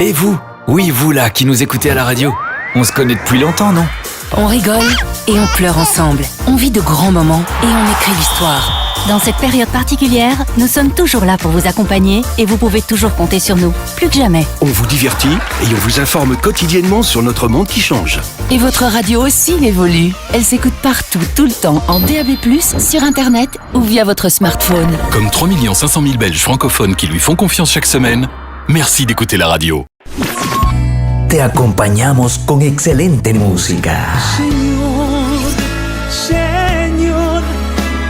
Et vous? Oui, vous là, qui nous écoutez à la radio. On se connaît depuis longtemps, non? On rigole et on pleure ensemble. On vit de grands moments et on écrit l'histoire. Dans cette période particulière, nous sommes toujours là pour vous accompagner et vous pouvez toujours compter sur nous, plus que jamais. On vous divertit et on vous informe quotidiennement sur notre monde qui change. Et votre radio aussi évolue. Elle s'écoute partout, tout le temps, en DAB+, sur Internet ou via votre smartphone. Comme 3 500 000 Belges francophones qui lui font confiance chaque semaine, merci d'écouter la radio. Te acompañamos con excelente música. Señor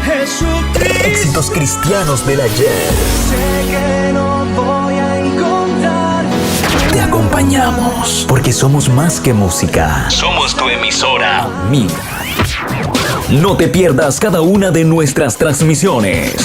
Jesucristo. Éxitos cristianos del ayer. Sé que no voy a encontrar. Te acompañamos porque somos más que música. Somos tu emisora. Amiga. No te pierdas cada una de nuestras transmisiones.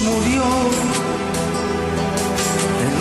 Murió en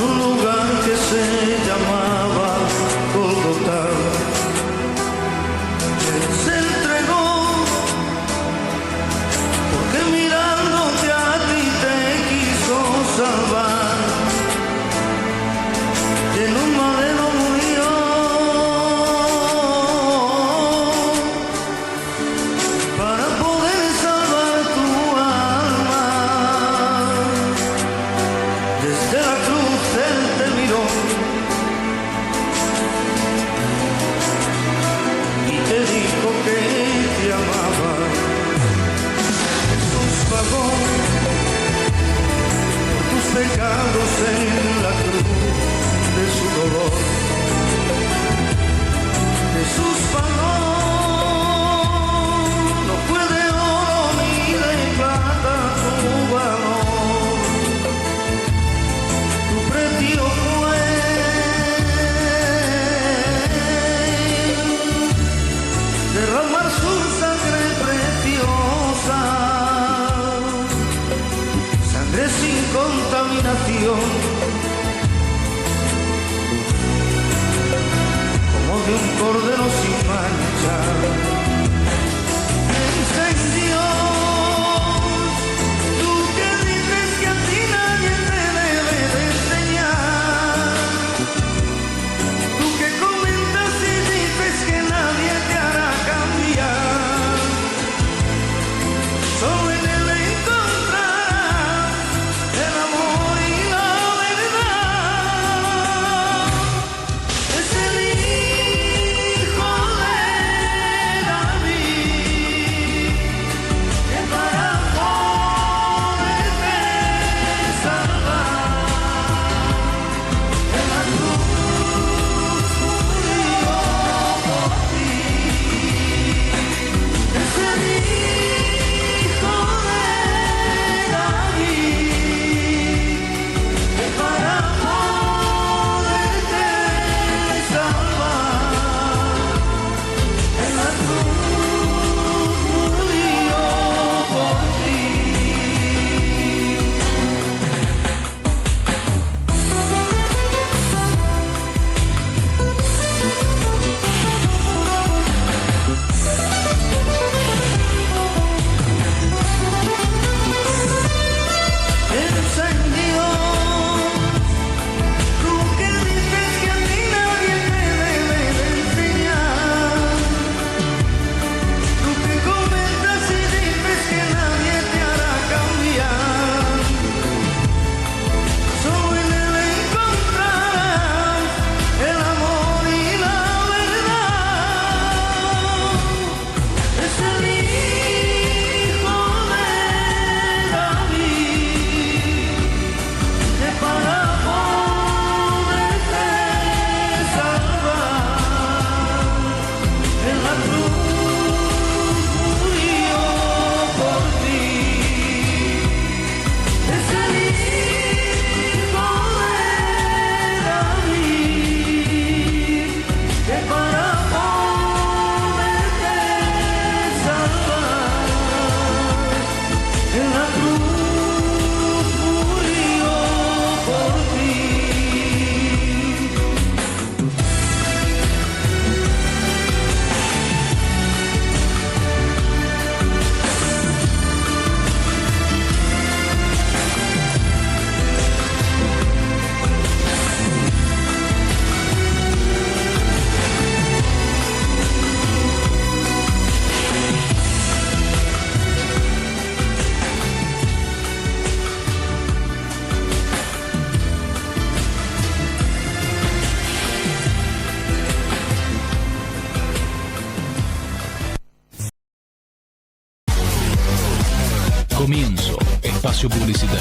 Comienzo, espacio publicitario.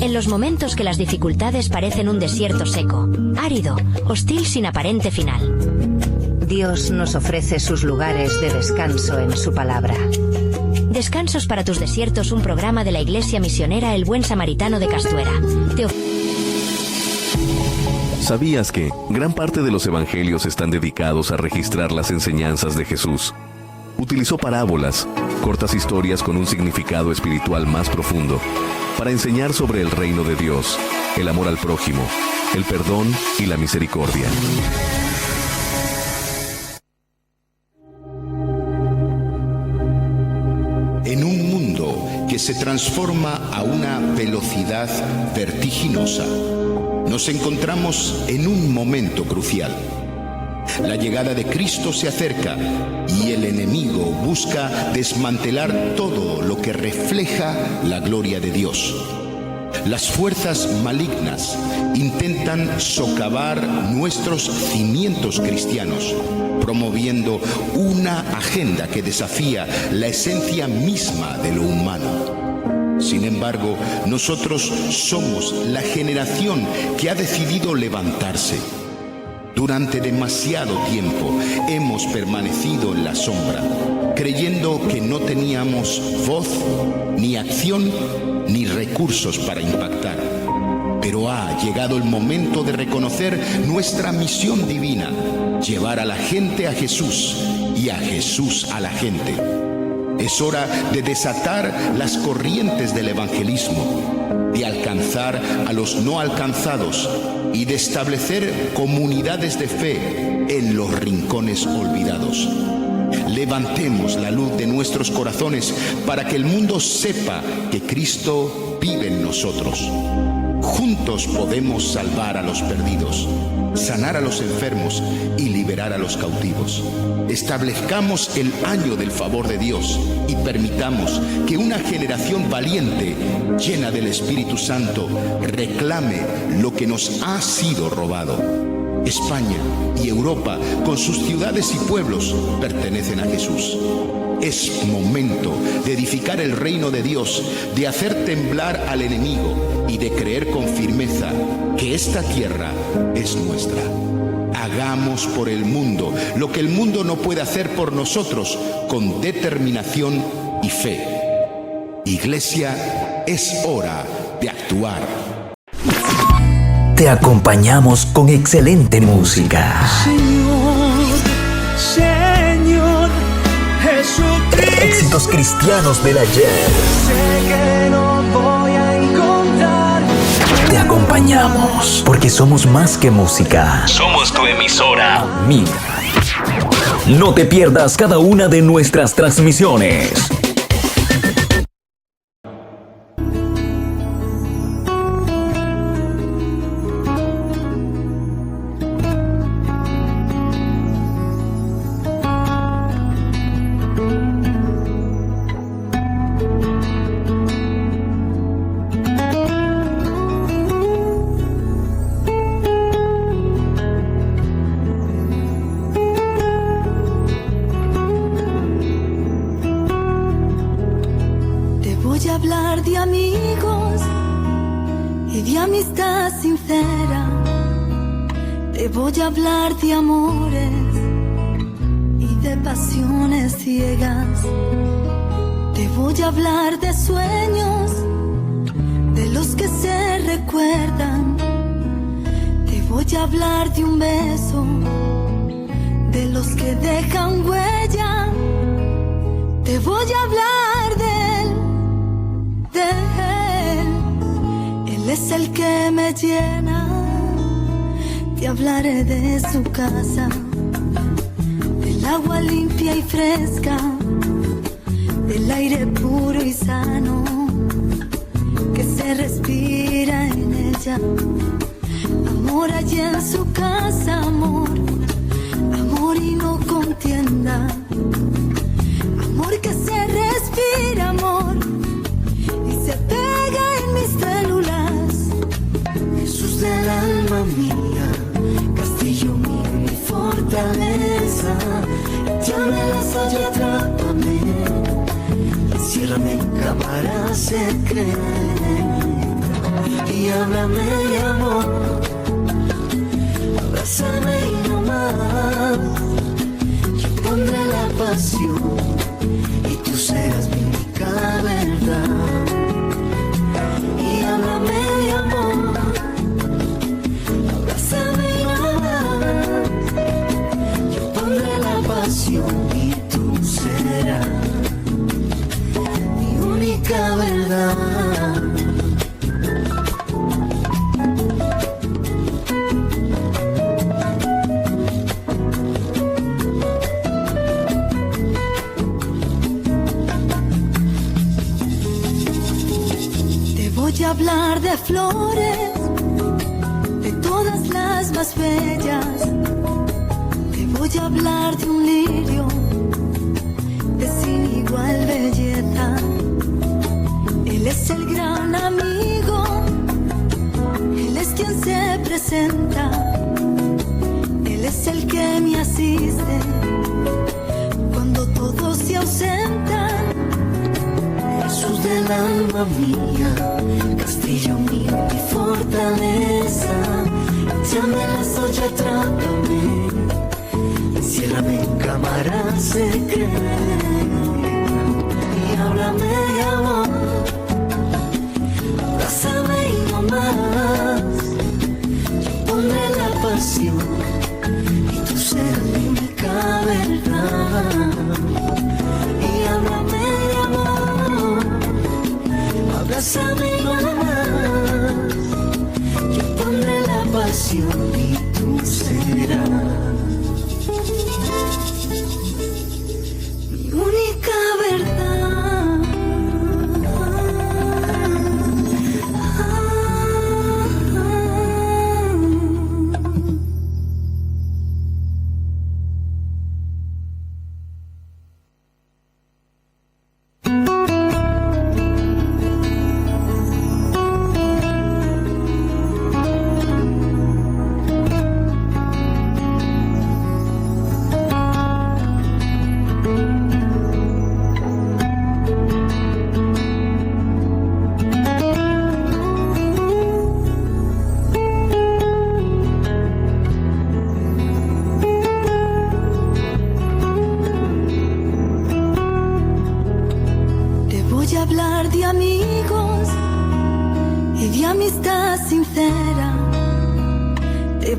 En los momentos que las dificultades parecen un desierto seco, árido, hostil sin aparente final, Dios nos ofrece sus lugares de descanso en su palabra. Descansos para tus desiertos, un programa de la Iglesia Misionera El Buen Samaritano de Castuera. ¿Sabías que gran parte de los evangelios están dedicados a registrar las enseñanzas de Jesús? Utilizó parábolas, cortas historias con un significado espiritual más profundo, para enseñar sobre el reino de Dios, el amor al prójimo, el perdón y la misericordia. En un mundo que se transforma a una velocidad vertiginosa, nos encontramos en un momento crucial. La llegada de Cristo se acerca y el enemigo busca desmantelar todo lo que refleja la gloria de Dios. Las fuerzas malignas intentan socavar nuestros cimientos cristianos, promoviendo una agenda que desafía la esencia misma de lo humano. Sin embargo, nosotros somos la generación que ha decidido levantarse. Durante demasiado tiempo hemos permanecido en la sombra, creyendo que no teníamos voz, ni acción, ni recursos para impactar. Pero ha llegado el momento de reconocer nuestra misión divina, llevar a la gente a Jesús y a Jesús a la gente. Es hora de desatar las corrientes del evangelismo, de alcanzar a los no alcanzados y de establecer comunidades de fe en los rincones olvidados. Levantemos la luz de nuestros corazones para que el mundo sepa que Cristo vive en nosotros. Juntos podemos salvar a los perdidos, sanar a los enfermos y liberar a los cautivos. Establezcamos el año del favor de Dios y permitamos que una generación valiente, llena del Espíritu Santo, reclame lo que nos ha sido robado. España y Europa, con sus ciudades y pueblos, pertenecen a Jesús. Es momento de edificar el reino de Dios, de hacer temblar al enemigo y de creer con firmeza que esta tierra es nuestra. Hagamos por el mundo lo que el mundo no puede hacer por nosotros, con determinación y fe. Iglesia, es hora de actuar. Te acompañamos con excelente música. Señor Jesucristo. Éxitos cristianos del ayer. Sé que no voy a encontrar. Te acompañamos porque somos más que música. Somos tu emisora. Mira. No te pierdas cada una de nuestras transmisiones. Voy a hablar de amigos y de amistad sincera. Te voy a hablar de amores y de pasiones ciegas. Te voy a hablar de sueños, de los que se recuerdan. Te voy a hablar de un beso, de los que dejan huella. Te voy a hablar de él. Él es el que me llena. Te hablaré de su casa, del agua limpia y fresca, del aire puro y sano que se respira ella. Amor allí en su casa, amor. Amor y no contienda. Amor que se respira, amor, y se pega en mis células. Jesús del alma mía, castillo mío, mi fortaleza. Llame la soy, atrápame, enciérrame en cámara secreta y háblame de amor, abrázame y no más. Yo pondré la pasión y tú serás mi única verdad. Y háblame de amor, abrázame y no más. Yo pondré la pasión y tú serás mi única verdad. Voy a hablar de flores, de todas las más bellas. Te voy a hablar de un lirio, de sin igual belleza. Él es el gran amigo, Él es quien se presenta, Él es el que me asiste cuando todos se ausentan. Jesús del alma mía, castillo mío, mi fortaleza. Llame la soy, atrápame, enciérrame en cámara secreta y háblame de amor, abrázame y no más. Yo pondré la pasión y tú serás mi única verdad. Y háblame de amor, abrázame y no más. Yo pondré la pasión y tú serás mi única verdad.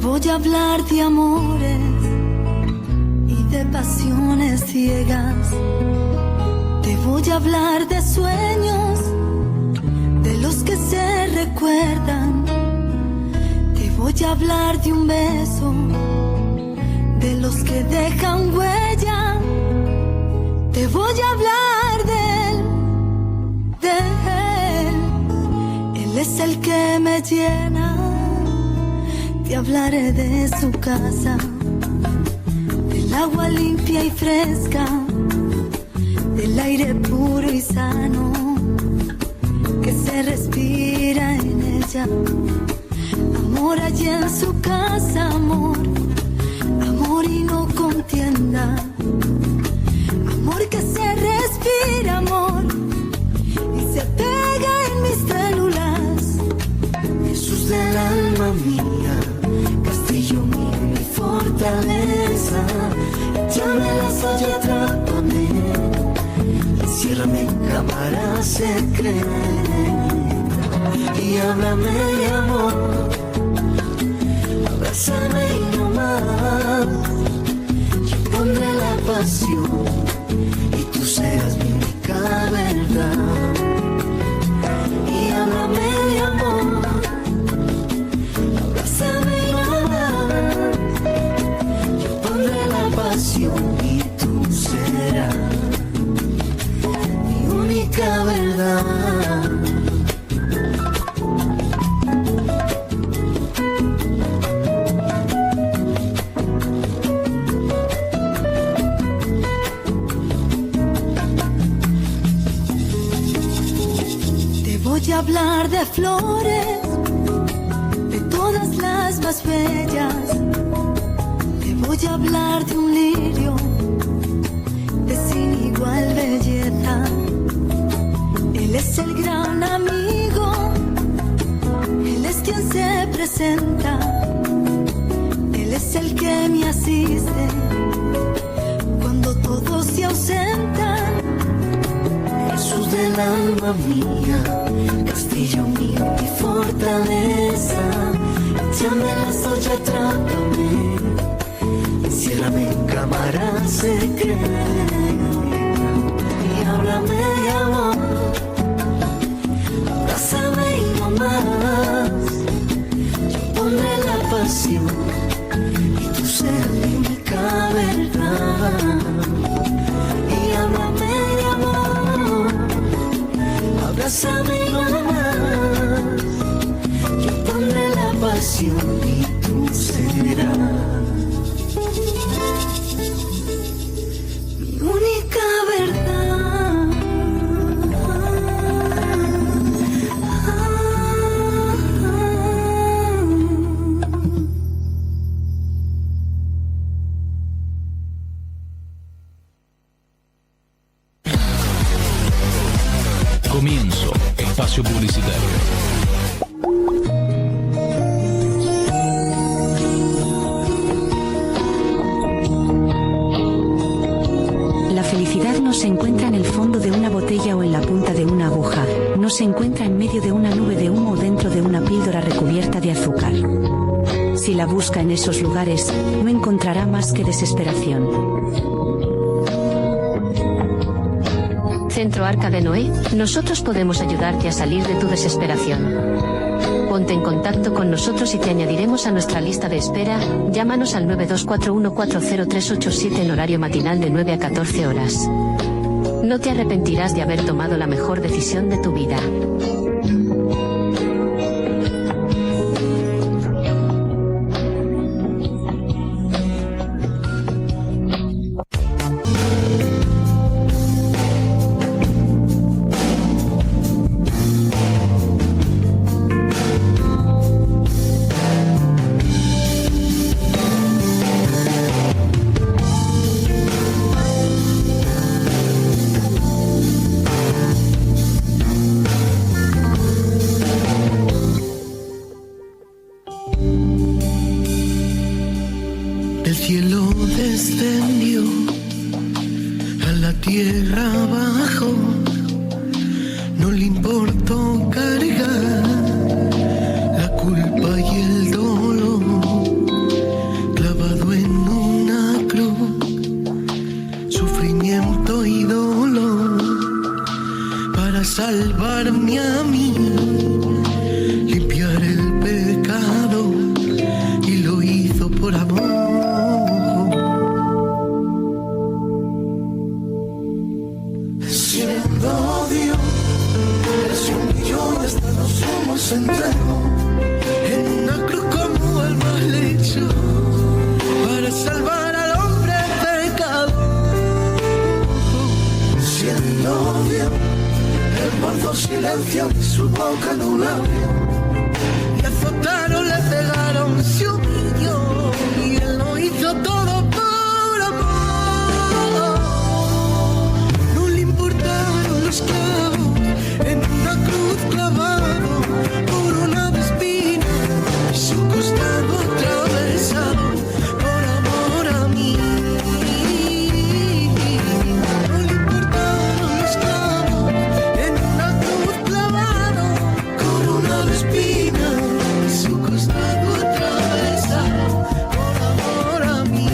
Voy a hablar de amores y de pasiones ciegas. Te voy a hablar de sueños, de los que se recuerdan. Te voy a hablar de un beso, de los que dejan huella. Te voy a hablar de él. Él es el que me llena. Te hablaré de su casa, del agua limpia y fresca, del aire puro y sano que se respira en ella. Amor allí en su casa, amor, amor y no contienda. Amor que se respira, amor, y se pega en mis células. Jesús del alma mía, castillo mío, mi fortaleza. Llame la soy, atrápame, enciérrame en cámara secreta y háblame de amor, abrázame y no más. Yo pondré la pasión y tú serás mi única verdad. Y háblame de amor, abrázame y no más. Yo pondré la pasión y tú serás mi única verdad. voy a hablar de flores, de todas las más bellas. Te voy a hablar de un lirio de sin igual belleza. Él es el gran amigo, él es quien se presenta, él es el que me asiste cuando todos se ausentan. Jesús del alma mía, castillo mío y fortaleza, échame la soya, atrápame, enciérrame en cámara secreta y háblame de amor, abrázame y no más. Yo pondré la pasión y tú serás mi única verdad y háblame de amor, abrázame y no más. Yo pondré la pasión y tú serás mi única verdad. Comienzo, espacio publicitario. La felicidad no se encuentra en el fondo de una botella o en la punta de una aguja, no se encuentra en medio de una nube de humo o dentro de una píldora recubierta de azúcar. Si la busca en esos lugares, no encontrará más que desesperación. Centro Arca de Noé, nosotros podemos ayudarte a salir de tu desesperación. Ponte en contacto con nosotros y te añadiremos a nuestra lista de espera. Llámanos al 924140387 en horario matinal de 9 a 14 horas. No te arrepentirás de haber tomado la mejor decisión de tu vida. El cielo descendió a la tierra abajo, no le importó cargar la culpa y el dolor, clavado en una cruz, sufrimiento y dolor, para salvarme a mí, limpiar el pecado, y lo hizo por amor. Siendo Dios, se humilló y hasta los humos se entregó en una cruz como el mal hecho, para salvar al hombre pecador. Siendo Dios, él guardó silencio y su boca no la abrió, le azotaron, le pegaron, se humilló y él lo hizo todo por amor. No le importaron los clavos en una cruz clavado, corona de espinas y su costado atravesado, por amor a mí. No le importaron los clavos en una cruz clavado, corona de espinas y su costado atravesado, por amor a mí.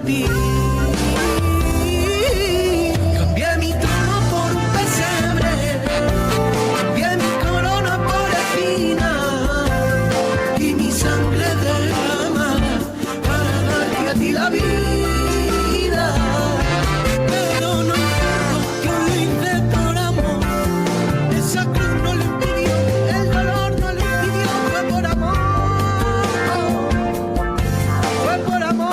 ti. Cambié mi trono por un pesebre, cambié mi corona por espina y mi sangre derramada para darte a ti la vida. Pero no importa que lo hice por amor, esa cruz no lo impidió, el dolor no lo impidió, fue por amor, fue por amor.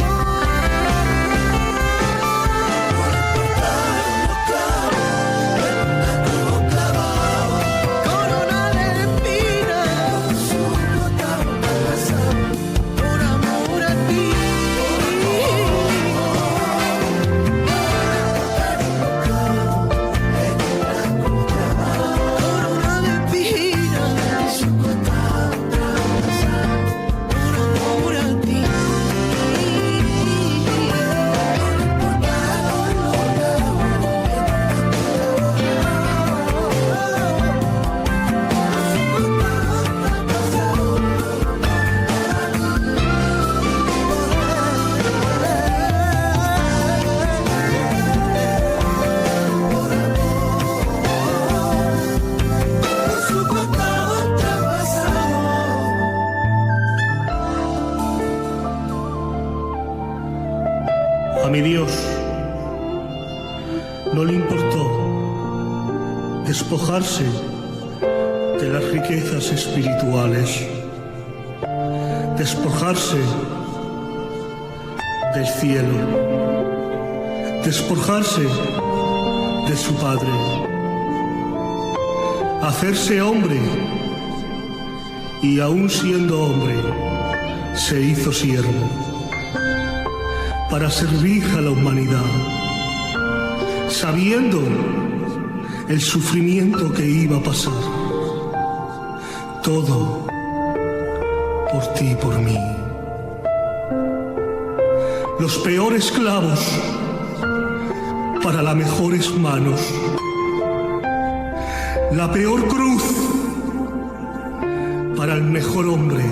Corona de espinas, por amor a ti. Corona de espinas, por amor a ti. A mi Dios no le importó despojarse de las riquezas espirituales, despojarse del cielo, despojarse de su Padre, hacerse hombre y aún siendo hombre se hizo siervo para servir a la humanidad, sabiendo el sufrimiento que iba a pasar. Todo por ti y por mí. Los peores clavos para las mejores manos. La peor cruz para el mejor hombre.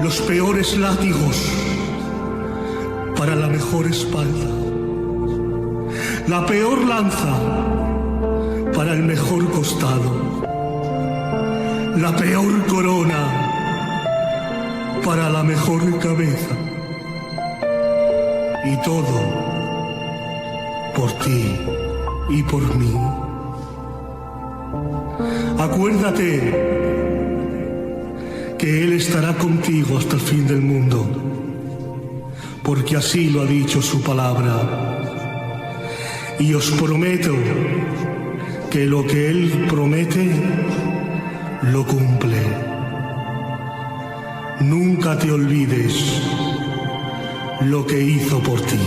Los peores látigos para la mejor espalda, la peor lanza para el mejor costado, la peor corona para la mejor cabeza, y todo por ti y por mí. Acuérdate que Él estará contigo hasta el fin del mundo, porque así lo ha dicho su palabra. Y os prometo que lo que Él promete, lo cumple. Nunca te olvides lo que hizo por ti.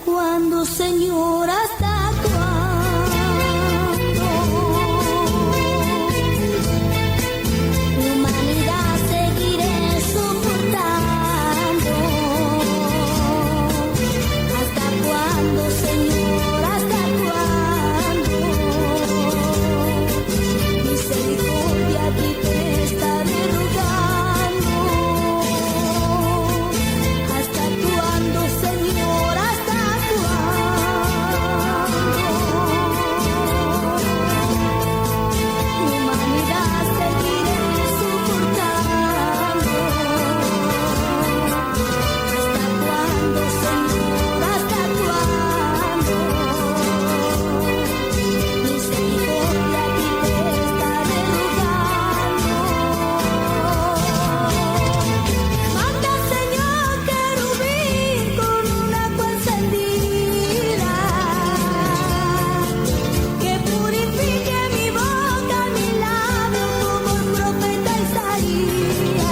cuándo, Señor? ¿Hasta cuándo? Humanidad, seguiré soportando. ¿Hasta cuándo, Señor? ¿Hasta cuándo? Misericordia a ti te estaré rogando. ¿Hasta cuándo, Señor? ¿Hasta cuándo? Humanidad, seguiré soportando. ¿Hasta cuándo, Señor? ¿Hasta cuándo? Misericordia a ti te estaré rogando. Manda, Señor, querubín con una agua encendida, que purifique mi boca, mi labio, como el profeta Isaías.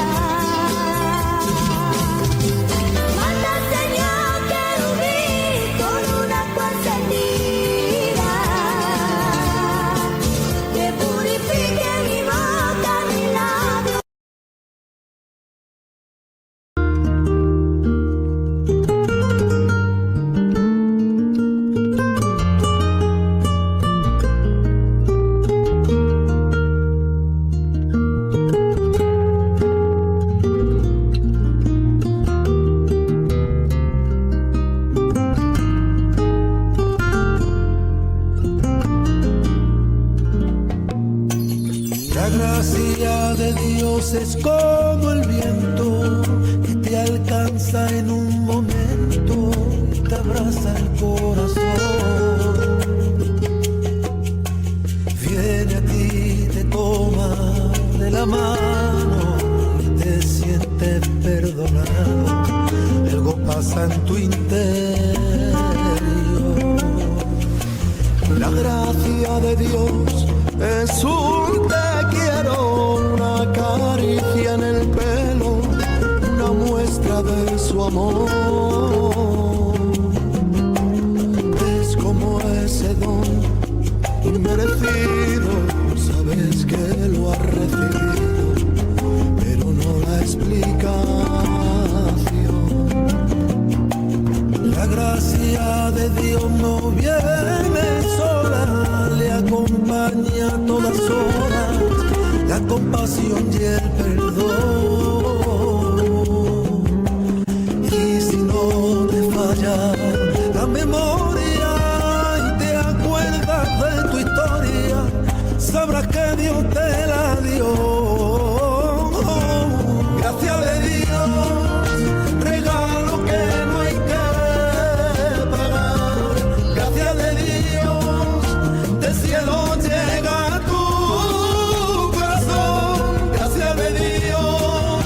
Manda, Señor, querubín con una agua encendida, que purifique mi boca, mi labio. La gracia de Dios es como el viento que te alcanza en un momento y te abraza el corazón. Viene a ti, te toma de la mano y te sientes perdonado. Algo pasa en tu interior. La gracia de Dios es un te quiero, una caricia en el pelo, una muestra de su amor. Es como ese don inmerecido, sabes que lo has recibido, pero no la explicación. La gracia de Dios no viene sola, le acompaña a todas horas la compasión y el perdón. Y si no te falla la memoria y te acuerdas de tu historia, sabrás que Dios te la dio. Gracias de Dios, regalo que no hay que pagar. Gracias de Dios, del cielo llega a tu corazón. Gracias de Dios,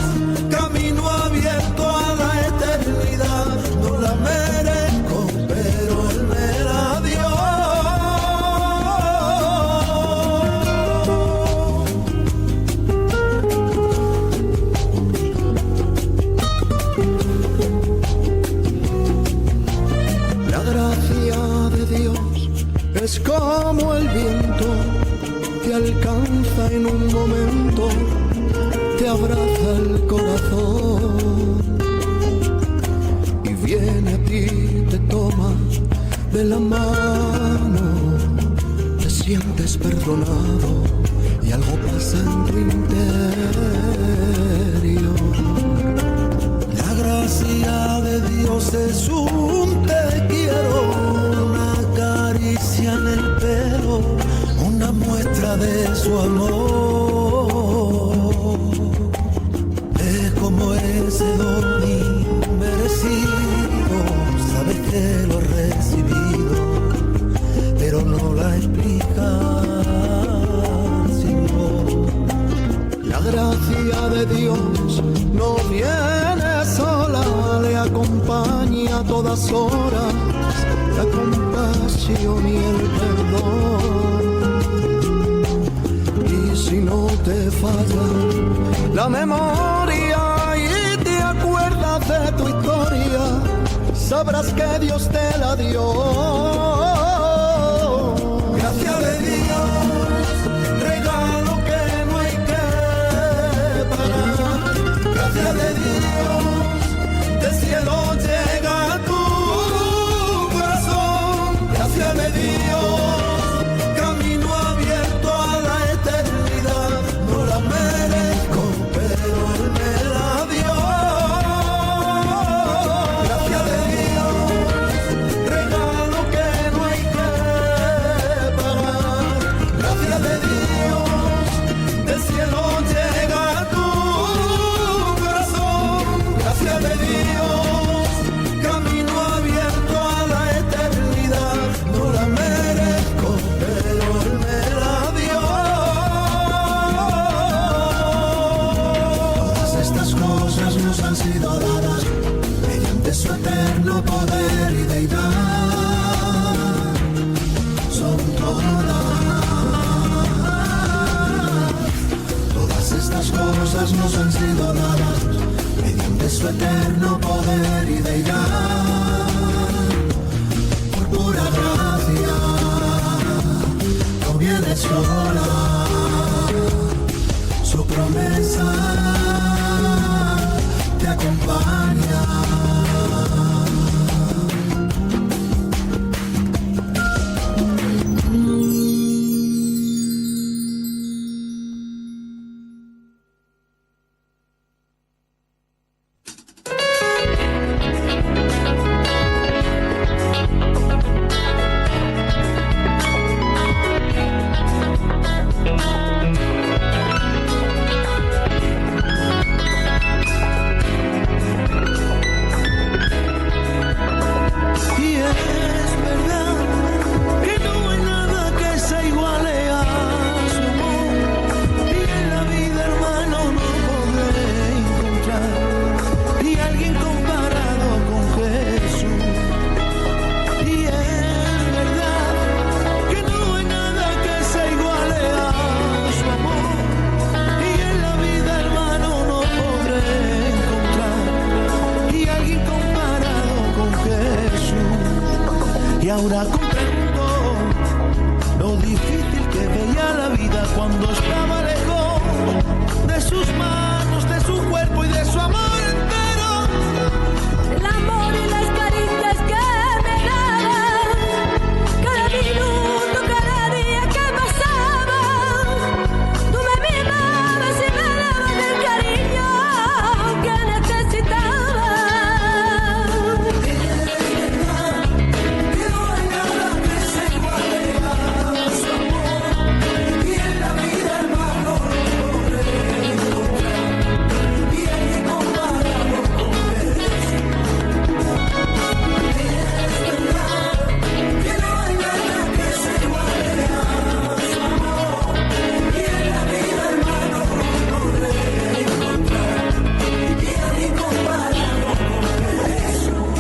camino abierto a la eternidad. No la merezco, pero Él me la dio. La gracia de Dios es como el viento, te alcanza en un momento, te abraza el corazón y viene a ti, te toma de la mano, te sientes perdonado y algo pasa en tu interior. La gracia de Dios es un te quiero, una caricia en el pelo, una muestra de su amor. Es como ese don inmerecido, sabes que lo has recibido, pero no la explicación. La gracia de Dios no viene sola, le acompaña a todas horas la compasión y el perdón. Y si no te falla la memoria y te acuerdas de tu historia, sabrás que Dios te la dio. Gracia de Dios, regalo que no hay que pagar. Gracia de Dios, del cielo llega a tu corazón. Gracia de Dios, camino abierto a la eternidad. No la merezco, pero Él me la dio. Gracia de Dios, regalo que no hay que pagar. Gracia de Dios, del cielo llega a tu corazón. Gracia de Dios, camino abierto a la eternidad. No la merezco, pero Él me la dio. Todas estas cosas nos han sido dadas mediante su eterno poder y deidad. Son todas estas cosas nos han sido dadas mediante su eterno poder y deidad. Por pura gracia, no viene sola, su promesa te acompaña. Y es verdad que no hay nada que se iguale a su amor. Y en la vida, hermano, no podré encontrar ni alguien comparado con Jesús. Y es verdad que no hay nada que se iguale a su amor. Y en la vida, hermano, no podré encontrar ni alguien comparado con Jesús. Y ahora comprendo lo difícil que veía la vida cuando estaba lejos de sus manos, de su cuerpo y de su amor entero. El amor y las caricias que me daban, cada minuto, cada día que pasaba, tú me mimabas y me dabas el cariño que necesitaba. Que no hay nada que se iguale a su amor, y en la vida, hermano, no podré encontrar ni alguien comparado con Jesús. Es verdad que no hay nada que se iguale a su amor, y en la vida, hermano, no podré encontrar ni alguien comparado con Jesús.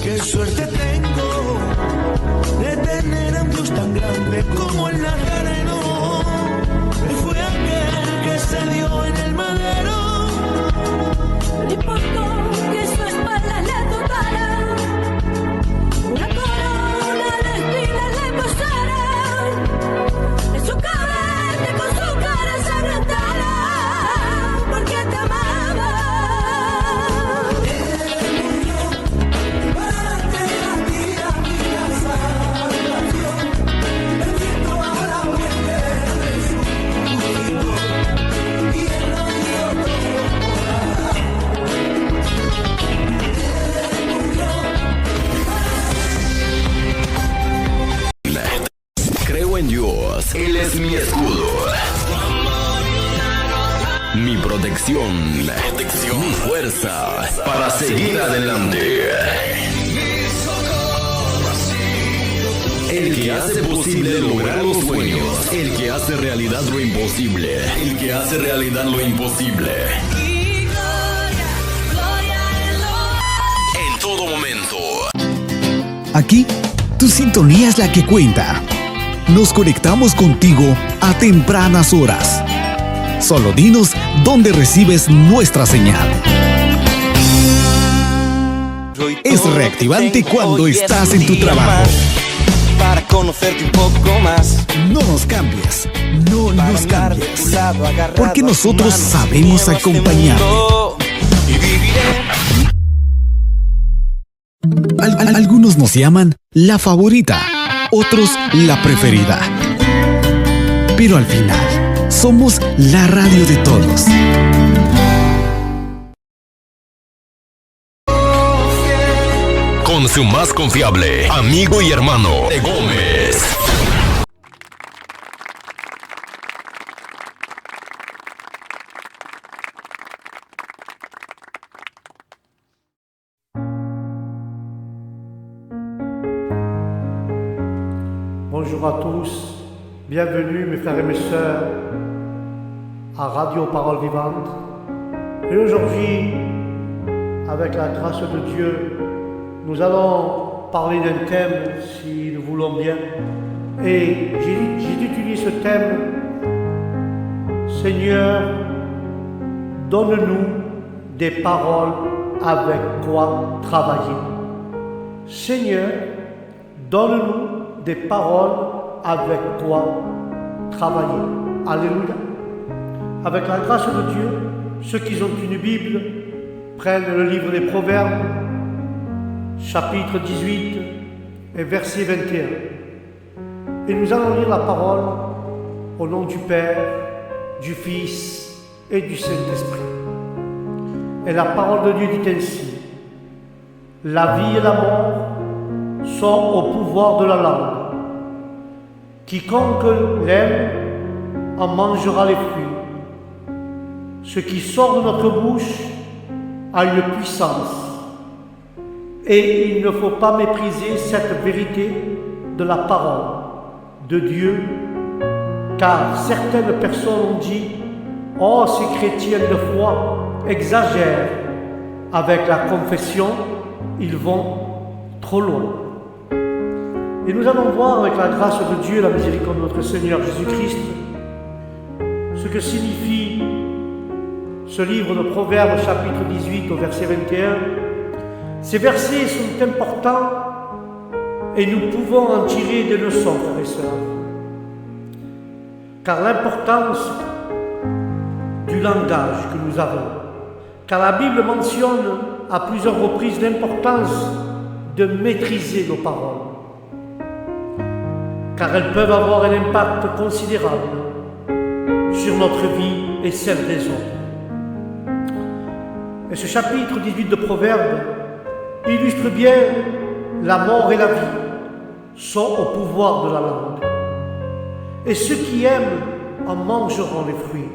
Qué suerte tengo de tener a un Dios tan grande como el Nazareno. Él fue aquel que se dio en el madero. Le importó que su espalda le tocara, una corona de espinas le posara, en su cabeza con su cara ensangrentada, porque te amaba. Para que la vida mía salvación, bendito a la muerte de Jesucristo, y Él lo dio todo por amar. Creo en Dios, Él es mi escudo, mi protección, mi fuerza para seguir adelante. Mi socorro ha sido tu El que hace posible lograr los sueños. El que hace realidad lo imposible. El que hace realidad lo imposible. En todo momento. Aquí, tu sintonía es la que cuenta. Nos conectamos contigo a tempranas horas. Solo dinos dónde recibes nuestra señal. Es reactivante cuando estás en tu trabajo. Para conocerte un poco más. No nos cambies, no nos cambies. Porque nosotros sabemos acompañarte. Algunos nos llaman la favorita, otros la preferida. Pero al final, somos la radio de todos. Con su más confiable amigo y hermano de Gómez. Bonjour à tous, bienvenue mes frères et mes sœurs à Radio Parole Vivante. Et aujourd'hui, avec la grâce de Dieu, nous allons parler d'un thème, si nous voulons bien. Et j'ai utilisé ce thème, Seigneur, donne-nous des paroles avec quoi travailler. Seigneur, donne-nous des paroles avec quoi travailler. Alléluia. Avec la grâce de Dieu, ceux qui ont une Bible prennent le livre des Proverbes, chapitre 18 et verset 21. Et nous allons lire la parole au nom du Père, du Fils et du Saint-Esprit. Et la parole de Dieu dit ainsi: la vie et la mort sont au pouvoir de la langue. Quiconque l'aime en mangera les fruits. Ce qui sort de notre bouche a une puissance. Et il ne faut pas mépriser cette vérité de la parole de Dieu, car certaines personnes ont dit: oh, ces chrétiens de foi exagèrent avec la confession, ils vont trop loin. Et nous allons voir avec la grâce de Dieu et la miséricorde de notre Seigneur Jésus-Christ ce que signifie ce livre de Proverbes chapitre 18 au verset 21. Ces versets sont importants et nous pouvons en tirer des leçons, frères et sœurs. Car l'importance du langage que nous avons, car la Bible mentionne à plusieurs reprises l'importance de maîtriser nos paroles, car elles peuvent avoir un impact considérable sur notre vie et celle des autres. Et ce chapitre 18 de Proverbes illustre bien la mort et la vie sont au pouvoir de la langue. Et ceux qui aiment en mangeront les fruits.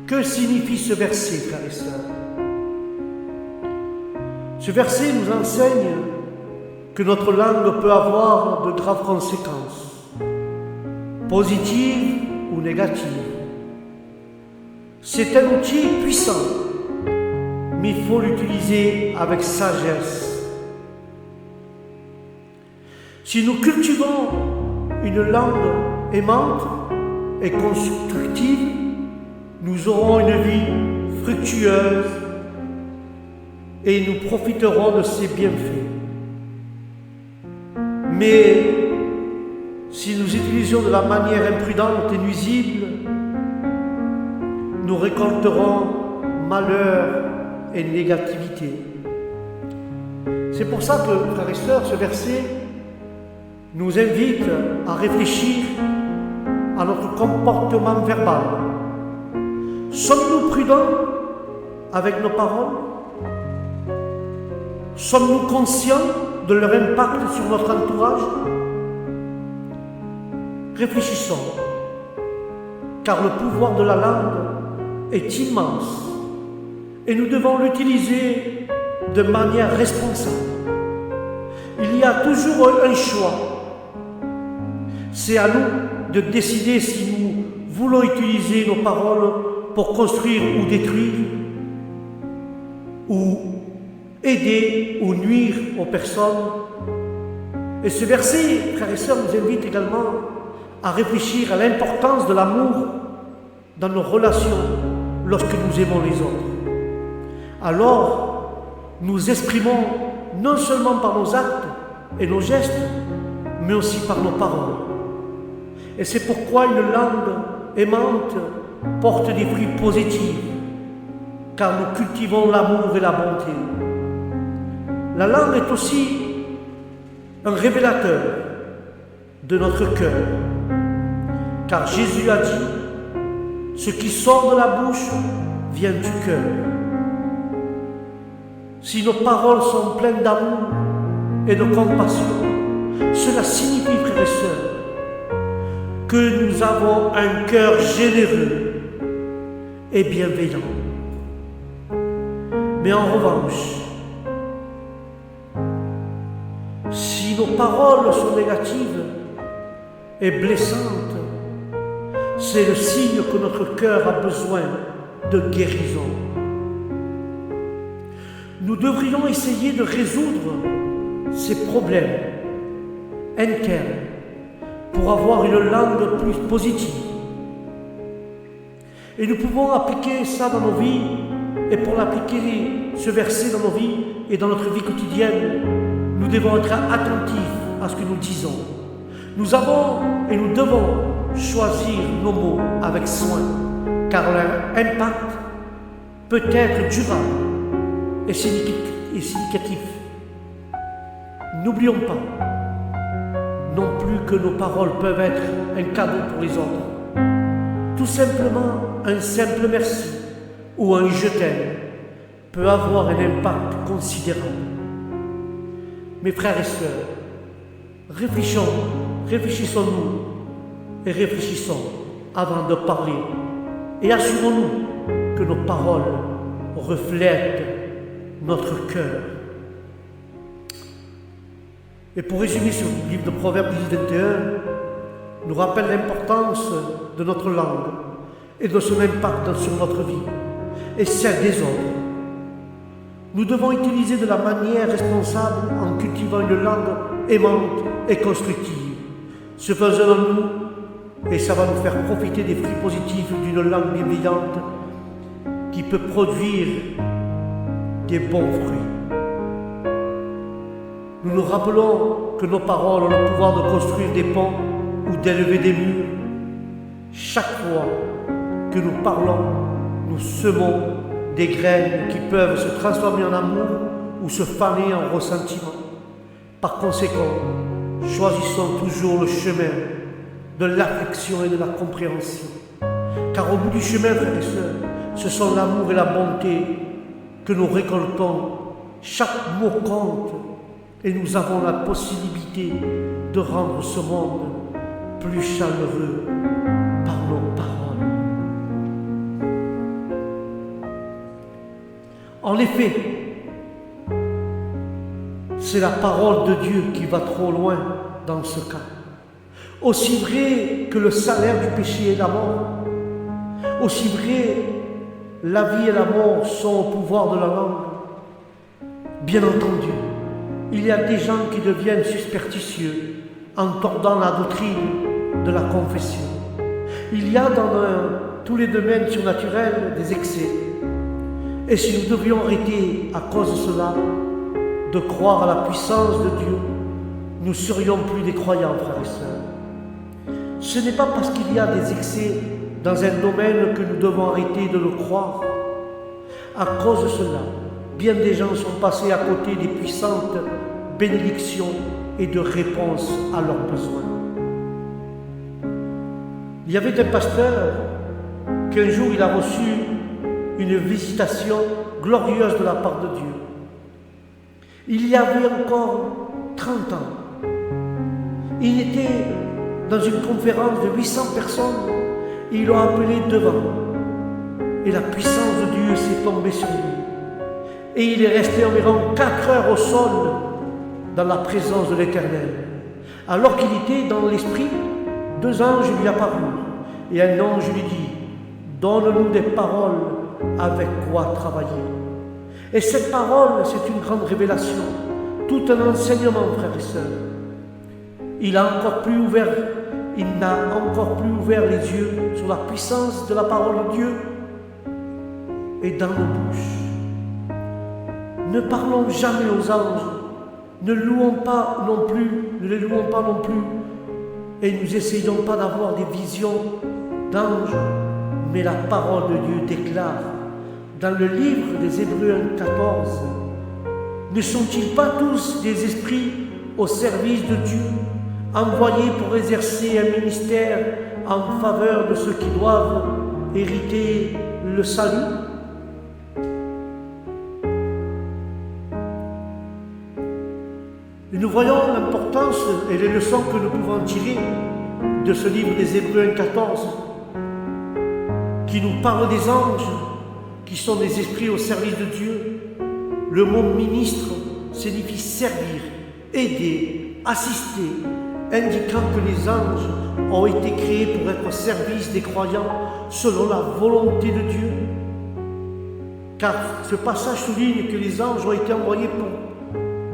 Que signifie ce verset, frères et sœurs? Ce verset nous enseigne que notre langue peut avoir de graves conséquences, positives ou négatives. C'est un outil puissant, mais il faut l'utiliser avec sagesse. Si nous cultivons une langue aimante et constructive, nous aurons une vie fructueuse et nous profiterons de ses bienfaits. Mais si nous utilisions de la manière imprudente et nuisible, nous récolterons malheur et négativité. C'est pour ça que, frères et sœurs, ce verset nous invite à réfléchir à notre comportement verbal. Sommes-nous prudents avec nos paroles? Sommes-nous conscients de leur impact sur notre entourage? Réfléchissons, car le pouvoir de la langue est immense et nous devons l'utiliser de manière responsable. Il y a toujours un choix. C'est à nous de décider si nous voulons utiliser nos paroles pour construire ou détruire, ou aider ou nuire aux personnes. Et ce verset, frères et sœurs, nous invite également à réfléchir à l'importance de l'amour dans nos relations lorsque nous aimons les autres. Alors, nous exprimons non seulement par nos actes et nos gestes, mais aussi par nos paroles. Et c'est pourquoi une langue aimante porte des fruits positifs, car nous cultivons l'amour et la bonté. La langue est aussi un révélateur de notre cœur, car Jésus a dit, ce qui sort de la bouche vient du cœur. Si nos paroles sont pleines d'amour et de compassion, cela signifie, frères et sœurs, que nous avons un cœur généreux et bienveillant. Mais en revanche, si nos paroles sont négatives et blessantes, c'est le signe que notre cœur a besoin de guérison. Nous devrions essayer de résoudre ces problèmes internes pour avoir une langue plus positive. Et nous pouvons appliquer ça dans nos vies, et pour l'appliquer, ce verset dans nos vies et dans notre vie quotidienne, nous devons être attentifs à ce que nous disons. Nous avons et nous devons choisir nos mots avec soin, car leur impact peut être durable et significatif. N'oublions pas non plus que nos paroles peuvent être un cadeau pour les autres. Tout simplement, un simple merci ou un je t'aime peut avoir un impact considérable. Mes frères et sœurs, réfléchissons-nous et réfléchissons avant de parler, et assurons-nous que nos paroles reflètent notre cœur. Et pour résumer ce livre de Proverbes 10-21, nous rappelle l'importance de notre langue et de son impact sur notre vie et celle des autres. Nous devons utiliser de la manière responsable en cultivant une langue aimante et constructive. Ce faisons-nous, et ça va nous faire profiter des fruits positifs d'une langue bienveillante qui peut produire des bons fruits. Nous nous rappelons que nos paroles ont le pouvoir de construire des ponts ou d'élever des murs. Chaque fois que nous parlons, nous semons des graines qui peuvent se transformer en amour ou se faner en ressentiment. Par conséquent, choisissons toujours le chemin de l'affection et de la compréhension. Car au bout du chemin, frères et sœurs, ce sont l'amour et la bonté que nous récoltons. Chaque mot compte et nous avons la possibilité de rendre ce monde plus chaleureux par nos paroles. En effet, c'est la parole de Dieu qui va trop loin dans ce cas. Aussi vrai que le salaire du péché est la mort, aussi vrai la vie et la mort sont au pouvoir de la langue. Bien entendu, il y a des gens qui deviennent superstitieux en tordant la doctrine de la confession. Il y a dans tous les domaines surnaturels des excès. Et si nous devions arrêter à cause de cela de croire à la puissance de Dieu, nous serions plus des croyants, frères et sœurs. Ce n'est pas parce qu'il y a des excès dans un domaine que nous devons arrêter de le croire. À cause de cela, bien des gens sont passés à côté des puissantes bénédictions et de réponses à leurs besoins. Il y avait un pasteur qu'un jour il a reçu une visitation glorieuse de la part de Dieu. Il y avait encore 30 ans. Il était dans une conférence de 800 personnes et ils l'ont appelé devant. Et la puissance de Dieu s'est tombée sur lui. Et il est resté environ 4 heures au sol dans la présence de l'Éternel. Alors qu'il était dans l'esprit, 2 anges lui apparurent, et un ange lui dit, « Donne-nous des paroles avec quoi travailler. » Et cette parole, c'est une grande révélation, tout un enseignement, frères et sœurs. Il n'a encore plus ouvert les yeux sur la puissance de la parole de Dieu et dans nos bouches. Ne parlons jamais aux anges, ne les louons pas non plus, et nous essayons pas d'avoir des visions d'anges, mais la parole de Dieu déclare dans le livre des Hébreux 14, ne sont-ils pas tous des esprits au service de Dieu, envoyés pour exercer un ministère en faveur de ceux qui doivent hériter le salut? Et nous voyons l'importance et les leçons que nous pouvons tirer de ce livre des Hébreux 14, qui nous parle des anges, qui sont des esprits au service de Dieu. Le mot ministre signifie servir, aider, assister, indiquant que les anges ont été créés pour être au service des croyants selon la volonté de Dieu. Car ce passage souligne que les anges ont été envoyés pour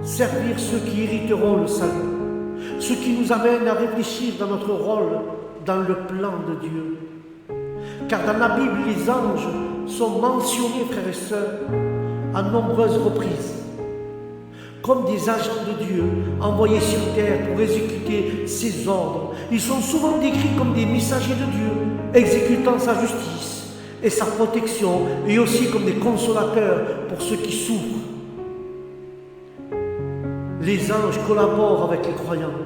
servir ceux qui hériteront le salut, ce qui nous amène à réfléchir dans notre rôle dans le plan de Dieu. Car dans la Bible, les anges sont mentionnés, frères et sœurs, à nombreuses reprises, comme des agents de Dieu envoyés sur terre pour exécuter ses ordres. Ils sont souvent décrits comme des messagers de Dieu, exécutant sa justice et sa protection, et aussi comme des consolateurs pour ceux qui souffrent. Les anges collaborent avec les croyants,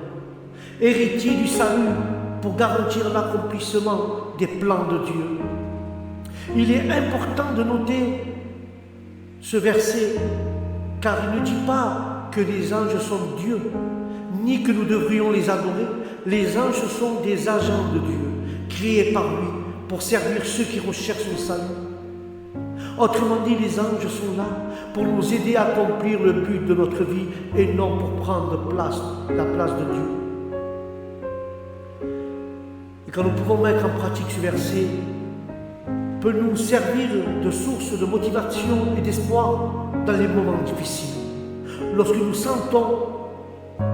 héritiers du salut, pour garantir l'accomplissement des plans de Dieu. Il est important de noter ce verset, car il ne dit pas que les anges sont Dieu, ni que nous devrions les adorer. Les anges sont des agents de Dieu, créés par lui pour servir ceux qui recherchent le salut. Autrement dit, les anges sont là pour nous aider à accomplir le but de notre vie et non pour prendre la place de Dieu. Et quand nous pouvons mettre en pratique ce verset, peut nous servir de source de motivation et d'espoir dans les moments difficiles. Lorsque nous sentons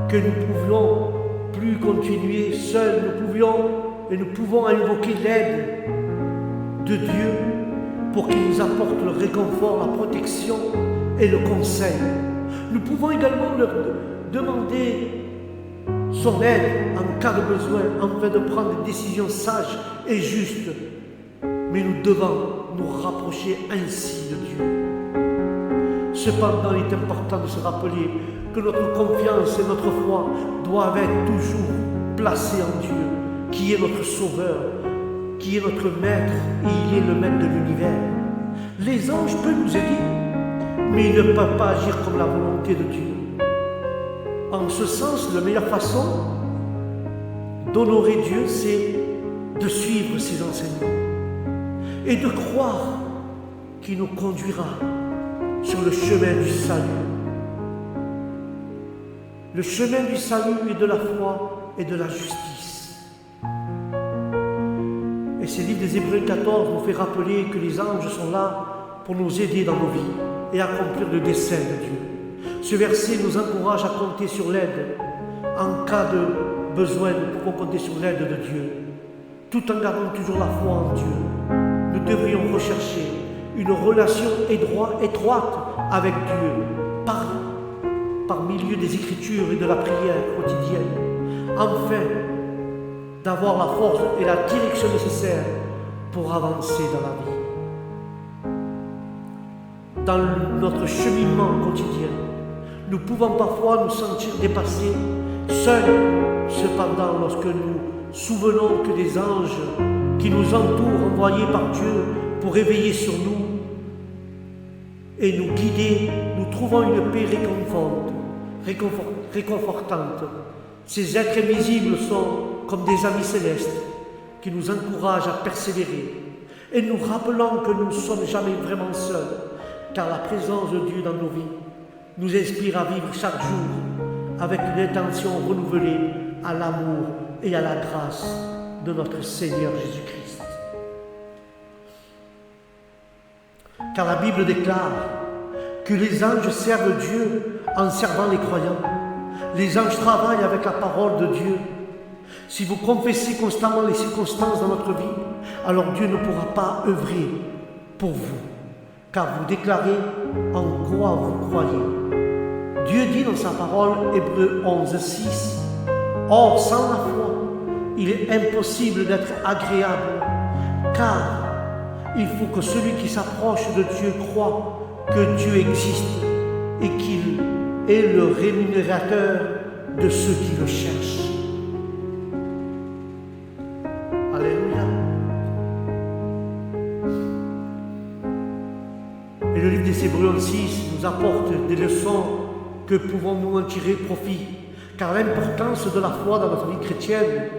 que nous ne pouvions plus continuer seuls, nous pouvons invoquer l'aide de Dieu pour qu'il nous apporte le réconfort, la protection et le conseil. Nous pouvons également leur demander son aide en cas de besoin, afin de prendre des décisions sages et justes. Mais nous devons nous rapprocher ainsi de Dieu. Cependant, il est important de se rappeler que notre confiance et notre foi doivent être toujours placées en Dieu, qui est notre Sauveur, qui est notre Maître, et il est le Maître de l'univers. Les anges peuvent nous aider, mais ils ne peuvent pas agir comme la volonté de Dieu. En ce sens, la meilleure façon d'honorer Dieu, c'est de suivre ses enseignements et de croire qu'il nous conduira sur le chemin du salut. Le chemin du salut et de la foi et de la justice. Et ce livre des Hébreux 14 nous fait rappeler que les anges sont là pour nous aider dans nos vies et accomplir le dessein de Dieu. Ce verset nous encourage à compter sur l'aide. En cas de besoin, nous pouvons compter sur l'aide de Dieu, tout en gardant toujours la foi en Dieu. Nous devrions rechercher une relation étroite avec Dieu par milieu des Écritures et de la prière quotidienne, afin d'avoir la force et la direction nécessaires pour avancer dans la vie. Dans notre cheminement quotidien, nous pouvons parfois nous sentir dépassés, seuls. Cependant, lorsque nous souvenons que des anges qui nous entourent, envoyés par Dieu pour éveiller sur nous et nous guider, nous trouvons une paix réconfortante. Ces êtres invisibles sont comme des amis célestes qui nous encouragent à persévérer et nous rappelons que nous ne sommes jamais vraiment seuls, car la présence de Dieu dans nos vies nous inspire à vivre chaque jour avec une intention renouvelée à l'amour et à la grâce de notre Seigneur Jésus-Christ. Car la Bible déclare que les anges servent Dieu en servant les croyants. Les anges travaillent avec la parole de Dieu. Si vous confessez constamment les circonstances dans votre vie, alors Dieu ne pourra pas œuvrer pour vous, car vous déclarez en quoi vous croyez. Dieu dit dans sa parole, Hébreux 11:6, « Or, sans la foi, il est impossible d'être agréable, car il faut que celui qui s'approche de Dieu croie que Dieu existe et qu'il est le rémunérateur de ceux qui le cherchent. » Alléluia. Et le livre des Hébreux 6 nous apporte des leçons que pouvons-nous en tirer profit, car l'importance de la foi dans notre vie chrétienne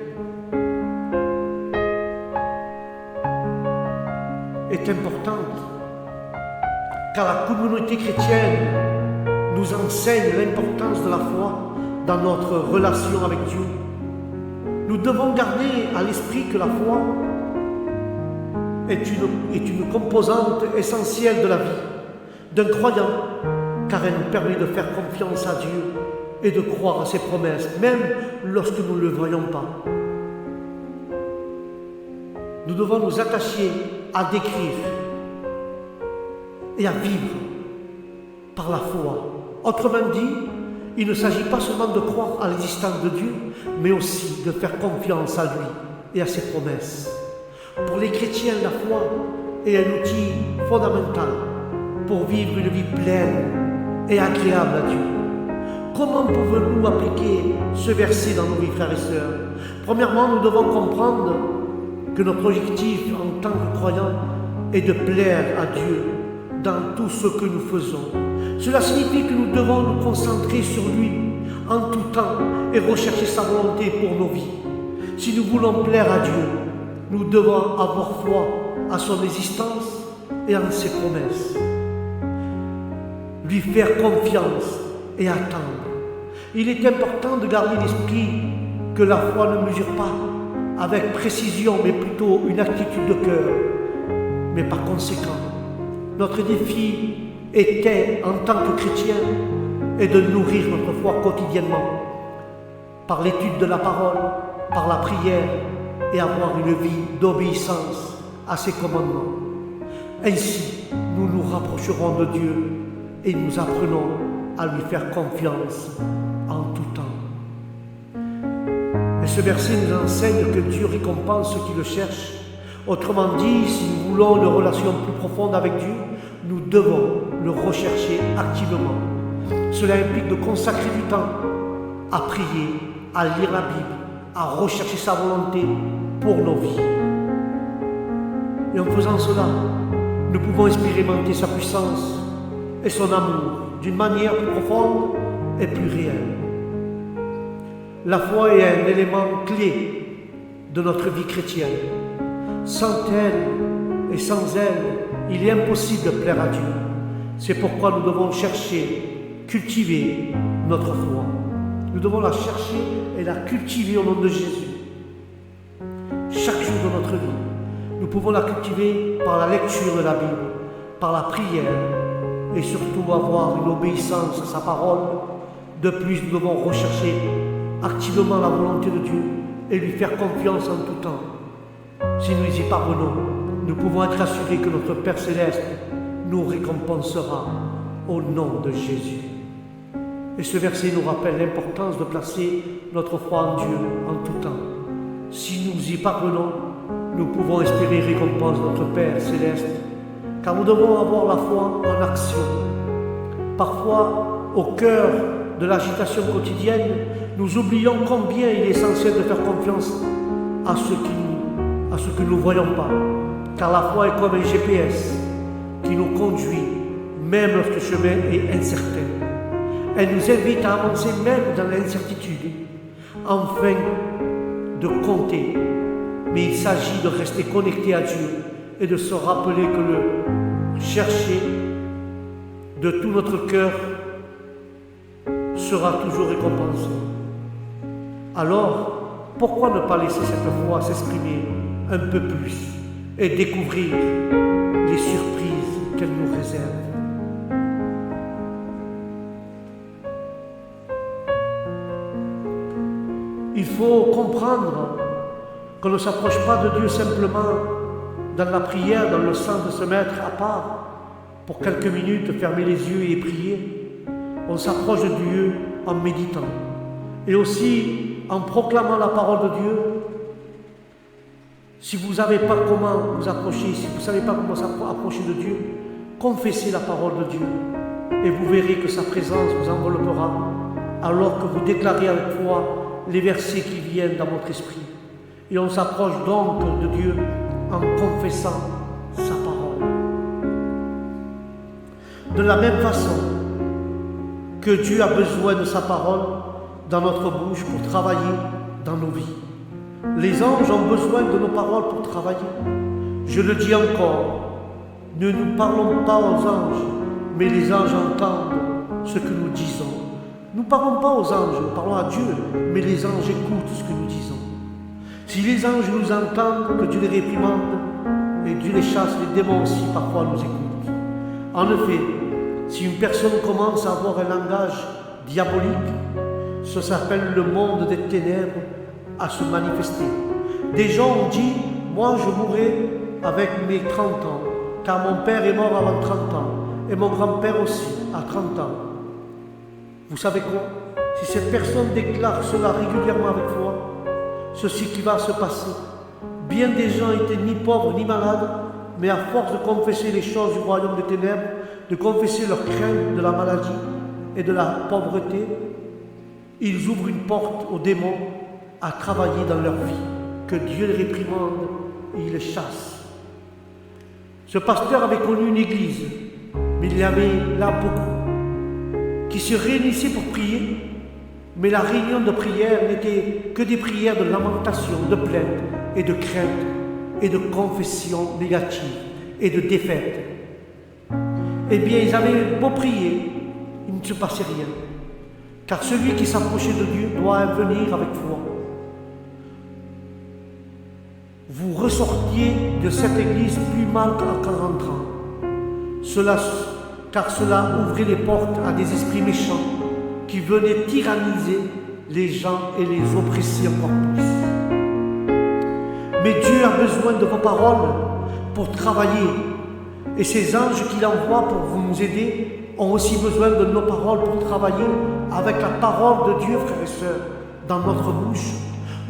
est importante, car la communauté chrétienne nous enseigne l'importance de la foi dans notre relation avec Dieu. Nous devons garder à l'esprit que la foi est une composante essentielle de la vie d'un croyant, car elle nous permet de faire confiance à Dieu et de croire à ses promesses, même lorsque nous ne le voyons pas. Nous devons nous attacher à décrire et à vivre par la foi. Autrement dit, il ne s'agit pas seulement de croire à l'existence de Dieu, mais aussi de faire confiance à lui et à ses promesses. Pour les chrétiens, la foi est un outil fondamental pour vivre une vie pleine et agréable à Dieu. Comment pouvons-nous appliquer ce verset dans nos vies, frères et sœurs? Premièrement, nous devons comprendre que notre objectif en tant que croyants est de plaire à Dieu dans tout ce que nous faisons. Cela signifie que nous devons nous concentrer sur lui en tout temps et rechercher sa volonté pour nos vies. Si nous voulons plaire à Dieu, nous devons avoir foi à son existence et en ses promesses. Lui faire confiance et attendre. Il est important de garder l'esprit que la foi ne mesure pas avec précision, mais plutôt une attitude de cœur. Mais par conséquent, notre défi était, en tant que chrétien, est de nourrir notre foi quotidiennement par l'étude de la parole, par la prière et avoir une vie d'obéissance à ses commandements. Ainsi, nous nous rapprocherons de Dieu et nous apprenons à lui faire confiance en tout temps. Et ce verset nous enseigne que Dieu récompense ceux qui le cherchent. Autrement dit, si nous voulons une relation plus profonde avec Dieu, nous devons le rechercher activement. Cela implique de consacrer du temps à prier, à lire la Bible, à rechercher sa volonté pour nos vies. Et en faisant cela, nous pouvons expérimenter sa puissance et son amour d'une manière plus profonde et plus réelle. La foi est un élément clé de notre vie chrétienne. Sans elle et sans elle, il est impossible de plaire à Dieu. C'est pourquoi nous devons chercher, cultiver notre foi. Nous devons la chercher et la cultiver au nom de Jésus. Chaque jour de notre vie, nous pouvons la cultiver par la lecture de la Bible, par la prière et surtout avoir une obéissance à sa parole. De plus, nous devons rechercher activement la volonté de Dieu et lui faire confiance en tout temps. Si nous y parvenons, nous pouvons être assurés que notre Père Céleste nous récompensera au nom de Jésus. Et ce verset nous rappelle l'importance de placer notre foi en Dieu en tout temps. Si nous y parvenons, nous pouvons espérer récompense de notre Père Céleste, car nous devons avoir la foi en action. Parfois, au cœur de l'agitation quotidienne, nous oublions combien il est essentiel de faire confiance à ce que nous ne voyons pas. Car la foi est comme un GPS qui nous conduit, même lorsque le chemin est incertain. Elle nous invite à avancer même dans l'incertitude, afin de compter. Mais il s'agit de rester connecté à Dieu et de se rappeler que le chercher de tout notre cœur sera toujours récompensé. Alors, pourquoi ne pas laisser cette foi s'exprimer un peu plus et découvrir les surprises qu'elle nous réserve? Il faut comprendre qu'on ne s'approche pas de Dieu simplement dans la prière, dans le sens de se mettre à part pour quelques minutes, fermer les yeux et prier. On s'approche de Dieu en méditant et aussi en proclamant la parole de Dieu. Si vous n'avez pas comment vous approcher, si vous ne savez pas comment s'approcher de Dieu, confessez la parole de Dieu et vous verrez que sa présence vous enveloppera alors que vous déclarez avec foi les versets qui viennent dans votre esprit. Et on s'approche donc de Dieu en confessant sa parole. De la même façon que Dieu a besoin de sa parole dans notre bouche pour travailler dans nos vies. Les anges ont besoin de nos paroles pour travailler. Je le dis encore, ne nous parlons pas aux anges, mais les anges entendent ce que nous disons. Nous ne parlons pas aux anges, nous parlons à Dieu, mais les anges écoutent ce que nous disons. Si les anges nous entendent, que Dieu les réprimande et Dieu les chasse, les démons aussi parfois nous écoutent. En effet, si une personne commence à avoir un langage diabolique, ça s'appelle le monde des ténèbres à se manifester. Des gens ont dit, moi je mourrai avec mes 30 ans, car mon père est mort avant 30 ans, et mon grand-père aussi, à 30 ans. Vous savez quoi? Si cette personne déclare cela régulièrement avec foi, ceci qui va se passer. Bien des gens étaient ni pauvres ni malades, mais à force de confesser les choses du royaume des ténèbres, de confesser leur crainte de la maladie et de la pauvreté, ils ouvrent une porte aux démons à travailler dans leur vie, que Dieu les réprimande et il les chasse. Ce pasteur avait connu une église, mais il y avait là beaucoup qui se réunissaient pour prier, mais la réunion de prière n'était que des prières de lamentation, de plainte et de crainte et de confession négative et de défaite. Eh bien, ils avaient beau prier, il ne se passait rien. Car celui qui s'approchait de Dieu doit venir avec foi. Vous ressortiez de cette église plus mal qu'en rentrant. Car cela ouvrait les portes à des esprits méchants qui venaient tyranniser les gens et les oppresser encore plus. Mais Dieu a besoin de vos paroles pour travailler. Et ces anges qu'il envoie pour vous nous aider ont aussi besoin de nos paroles pour travailler avec la parole de Dieu, frères et sœurs, dans notre bouche.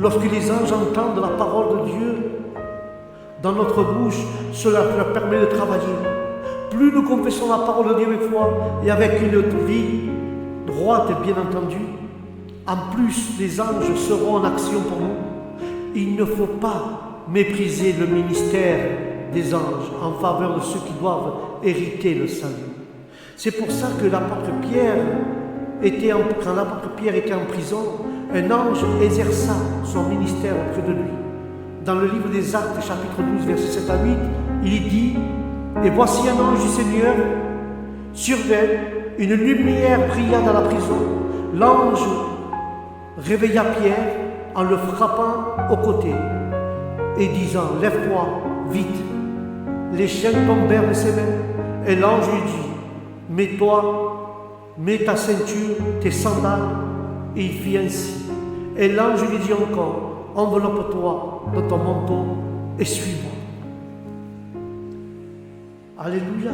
Lorsque les anges entendent la parole de Dieu dans notre bouche, cela leur permet de travailler. Plus nous confessons la parole de Dieu avec foi et avec une vie droite, bien entendu, en plus les anges seront en action pour nous. Il ne faut pas mépriser le ministère des anges en faveur de ceux qui doivent hériter le salut. C'est pour ça que l'apôtre Pierre quand l'apôtre Pierre était en prison, un ange exerça son ministère auprès de lui. Dans le livre des Actes, chapitre 12, versets 7 à 8, il dit « Et voici un ange du Seigneur survint, une lumière brilla dans la prison. L'ange réveilla Pierre en le frappant au côté et disant « Lève-toi, vite !» Les chaînes tombèrent de ses mains et l'ange lui dit « Mets ta ceinture, tes sandales. » Et il fit ainsi. Et l'ange lui dit encore « Enveloppe-toi de ton manteau et suis-moi. » Alléluia.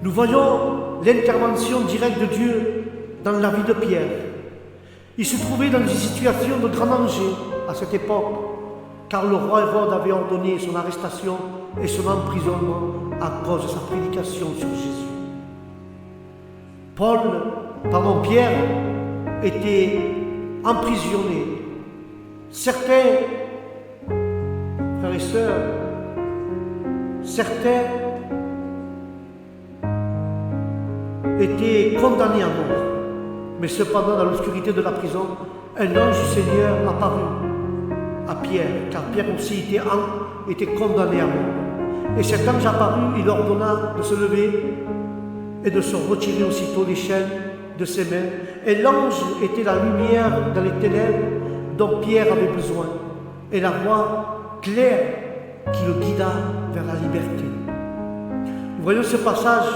Nous voyons l'intervention directe de Dieu dans la vie de Pierre. Il se trouvait dans une situation de grand danger à cette époque, car le roi Hérode avait ordonné son arrestation et son emprisonnement à cause de sa prédication sur Jésus. Pierre était emprisonné. Certains, frères et sœurs, étaient condamnés à mort. Mais cependant, dans l'obscurité de la prison, un ange du Seigneur apparut à Pierre, car Pierre aussi était condamné à mort. Et cet ange apparut, il ordonna de se lever et de se retirer aussitôt les chaînes de ses mains. Et l'ange était la lumière dans les ténèbres dont Pierre avait besoin, et la voix claire qui le guida vers la liberté. Nous voyons ce passage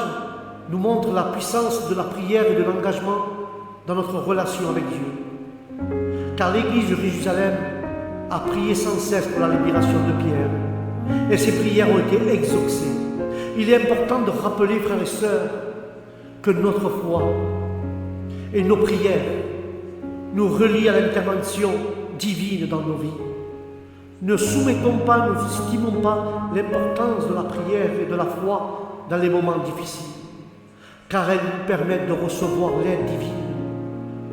nous montre la puissance de la prière et de l'engagement dans notre relation avec Dieu. Car l'Église de Jérusalem a prié sans cesse pour la libération de Pierre, et ces prières ont été exaucées. Il est important de rappeler, frères et sœurs, que notre foi et nos prières nous relient à l'intervention divine dans nos vies. Ne soumettons pas, ne estimons pas l'importance de la prière et de la foi dans les moments difficiles, car elles nous permettent de recevoir l'aide divine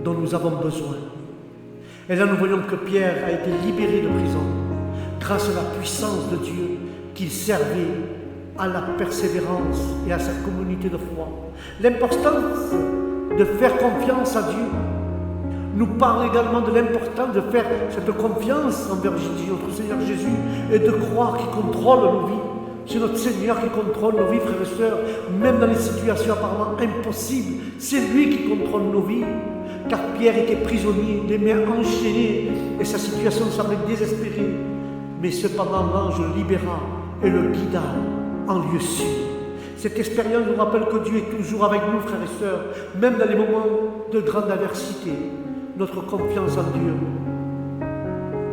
dont nous avons besoin. Et là, nous voyons que Pierre a été libéré de prison grâce à la puissance de Dieu qu'il servait à la persévérance et à sa communauté de foi. L'importance de faire confiance à Dieu nous parle également de l'importance de faire cette confiance envers notre Seigneur Jésus et de croire qu'il contrôle nos vies. C'est notre Seigneur qui contrôle nos vies, frères et sœurs, même dans les situations apparemment impossibles. C'est lui qui contrôle nos vies. Car Pierre était prisonnier, les mains enchaînées, et sa situation semblait désespérée. Mais cependant, l'ange le libéra et le guida en lieu sûr. Cette expérience nous rappelle que Dieu est toujours avec nous, frères et sœurs, même dans les moments de grande adversité. Notre confiance en Dieu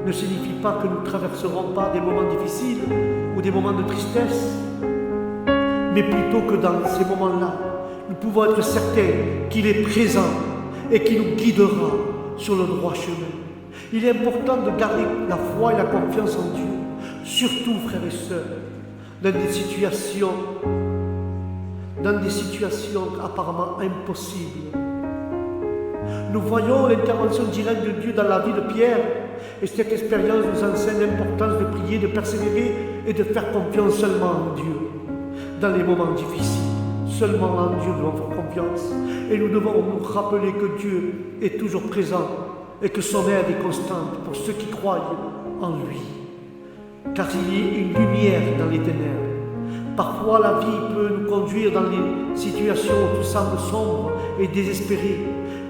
ne signifie pas que nous ne traverserons pas des moments difficiles ou des moments de tristesse, mais plutôt que dans ces moments-là, nous pouvons être certains qu'il est présent et qu'il nous guidera sur le droit chemin. Il est important de garder la foi et la confiance en Dieu, surtout, frères et sœurs, dans des situations apparemment impossibles. Nous voyons l'intervention directe de Dieu dans la vie de Pierre, et cette expérience nous enseigne l'importance de prier, de persévérer et de faire confiance seulement en Dieu. Dans les moments difficiles, seulement en Dieu nous devons faire confiance, et nous devons nous rappeler que Dieu est toujours présent et que son aide est constante pour ceux qui croient en lui. Car il y a une lumière dans les ténèbres. Parfois la vie peut nous conduire dans des situations où tout semble sombre et désespéré,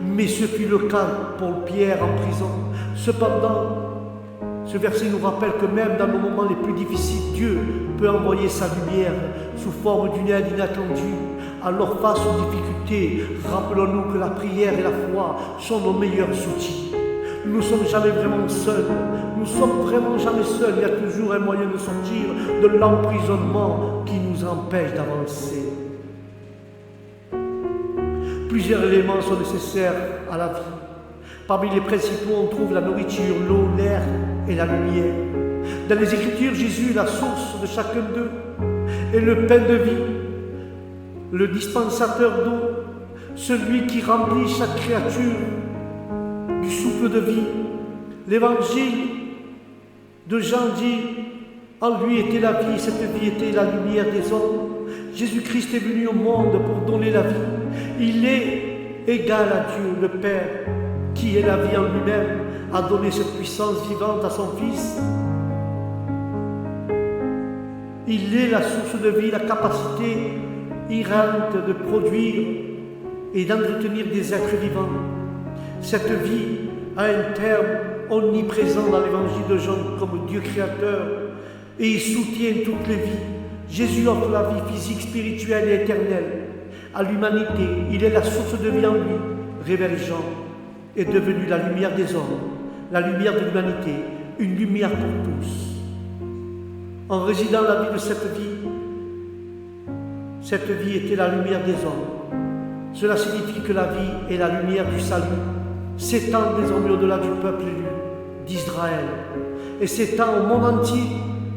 mais ce fut le cas pour Pierre en prison. Cependant, ce verset nous rappelle que même dans nos moments les plus difficiles, Dieu peut envoyer sa lumière sous forme d'une aide inattendue. Alors face aux difficultés, rappelons-nous que la prière et la foi sont nos meilleurs outils. Nous ne sommes jamais vraiment seuls. Nous ne sommes vraiment jamais seuls. Il y a toujours un moyen de sortir de l'emprisonnement qui nous empêche d'avancer. Plusieurs éléments sont nécessaires à la vie. Parmi les principaux, on trouve la nourriture, l'eau, l'air et la lumière. Dans les Écritures, Jésus est la source de chacun d'eux et le pain de vie, le dispensateur d'eau, celui qui remplit chaque créature du souffle de vie. L'évangile de Jean dit: en lui était la vie, cette vie était la lumière des hommes. Jésus-Christ est venu au monde pour donner la vie. Il est égal à Dieu, le Père, qui est la vie en lui-même, a donné cette puissance vivante à son Fils. Il est la source de vie, la capacité irrante de produire et d'entretenir des êtres vivants. Cette vie a un terme omniprésent dans l'évangile de Jean comme Dieu créateur, et il soutient toutes les vies. Jésus offre la vie physique, spirituelle et éternelle à l'humanité. Il est la source de vie en lui, révèle Jean, est devenu la lumière des hommes, la lumière de l'humanité, une lumière pour tous. En résidant la vie de cette vie était la lumière des hommes. Cela signifie que la vie est la lumière du salut, s'étend désormais au-delà du peuple élu d'Israël et s'étend au monde entier,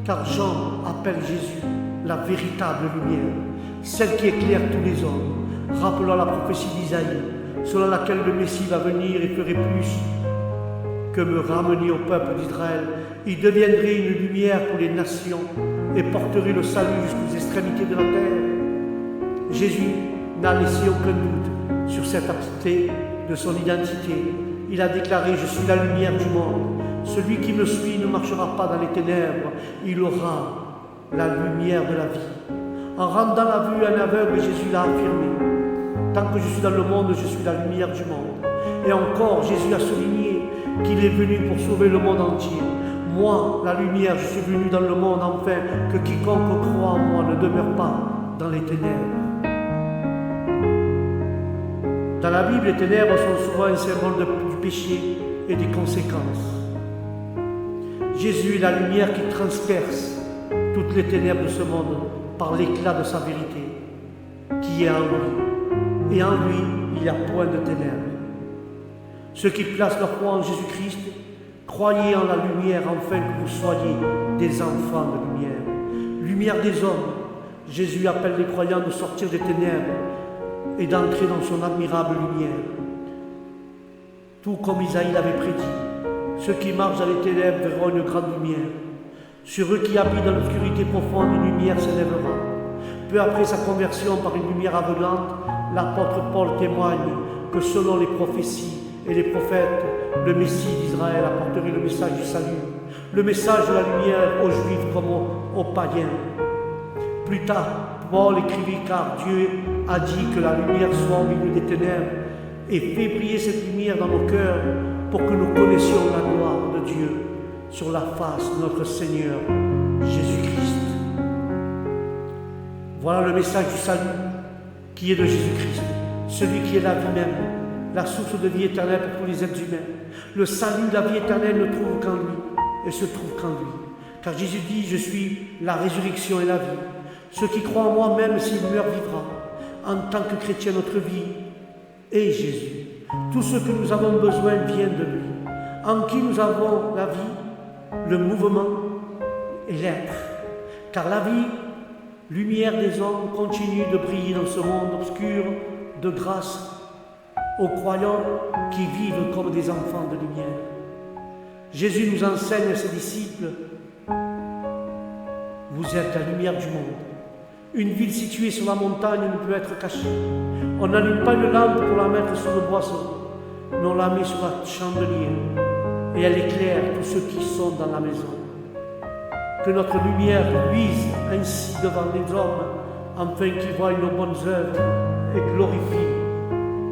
car Jean appelle Jésus la véritable lumière, celle qui éclaire tous les hommes, rappelant la prophétie d'Isaïe, selon laquelle le Messie va venir et ferait plus que me ramener au peuple d'Israël. Il deviendrait une lumière pour les nations et porterait le salut jusqu'aux extrémités de la terre. Jésus n'a laissé aucun doute sur cet aspect de son identité. Il a déclaré: je suis la lumière du monde. Celui qui me suit ne marchera pas dans les ténèbres, il aura la lumière de la vie. En rendant la vue à un aveugle, Jésus l'a affirmé. Tant que je suis dans le monde, je suis la lumière du monde. Et encore, Jésus a souligné qu'il est venu pour sauver le monde entier. Moi, la lumière, je suis venu dans le monde afin que quiconque croit en moi ne demeure pas dans les ténèbres. Dans la Bible, les ténèbres sont souvent un symbole du péché et des conséquences. Jésus est la lumière qui transperce toutes les ténèbres de ce monde par l'éclat de sa vérité qui est en lui. Et en lui, il n'y a point de ténèbres. Ceux qui placent leur foi en Jésus-Christ, croyez en la lumière afin que vous soyez des enfants de lumière. Lumière des hommes, Jésus appelle les croyants de sortir des ténèbres et d'entrer dans son admirable lumière. Tout comme Isaïe l'avait prédit, ceux qui marchent dans les ténèbres verront une grande lumière. Sur eux qui habitent dans l'obscurité profonde, une lumière s'élèvera. Peu après sa conversion par une lumière aveuglante, l'apôtre Paul témoigne que selon les prophéties et les prophètes, le Messie d'Israël apporterait le message du salut, le message de la lumière aux Juifs comme aux païens. Plus tard, Paul écrivit car Dieu a dit que la lumière soit au milieu des ténèbres et fait briller cette lumière dans nos cœurs pour que nous connaissions la gloire de Dieu sur la face de notre Seigneur Jésus-Christ. Voilà le message du salut qui est de Jésus-Christ, celui qui est la vie même, la source de vie éternelle pour tous les êtres humains. Le salut, la vie éternelle ne trouve qu'en lui et se trouve qu'en lui. Car Jésus dit, je suis la résurrection et la vie. Ceux qui croient en moi, même s'il meurt, vivra. En tant que chrétien, notre vie est Jésus. Tout ce que nous avons besoin vient de lui, en qui nous avons la vie, le mouvement et l'être. Car la vie, lumière des hommes, continue de briller dans ce monde obscur de grâce aux croyants qui vivent comme des enfants de lumière. Jésus nous enseigne à ses disciples, vous êtes la lumière du monde. Une ville située sur la montagne ne peut être cachée. On n'allume pas une lampe pour la mettre sur le boisseau, mais on la met sur la chandelière et elle éclaire tous ceux qui sont dans la maison. Que notre lumière luise ainsi devant les hommes, afin qu'ils voient nos bonnes œuvres et glorifient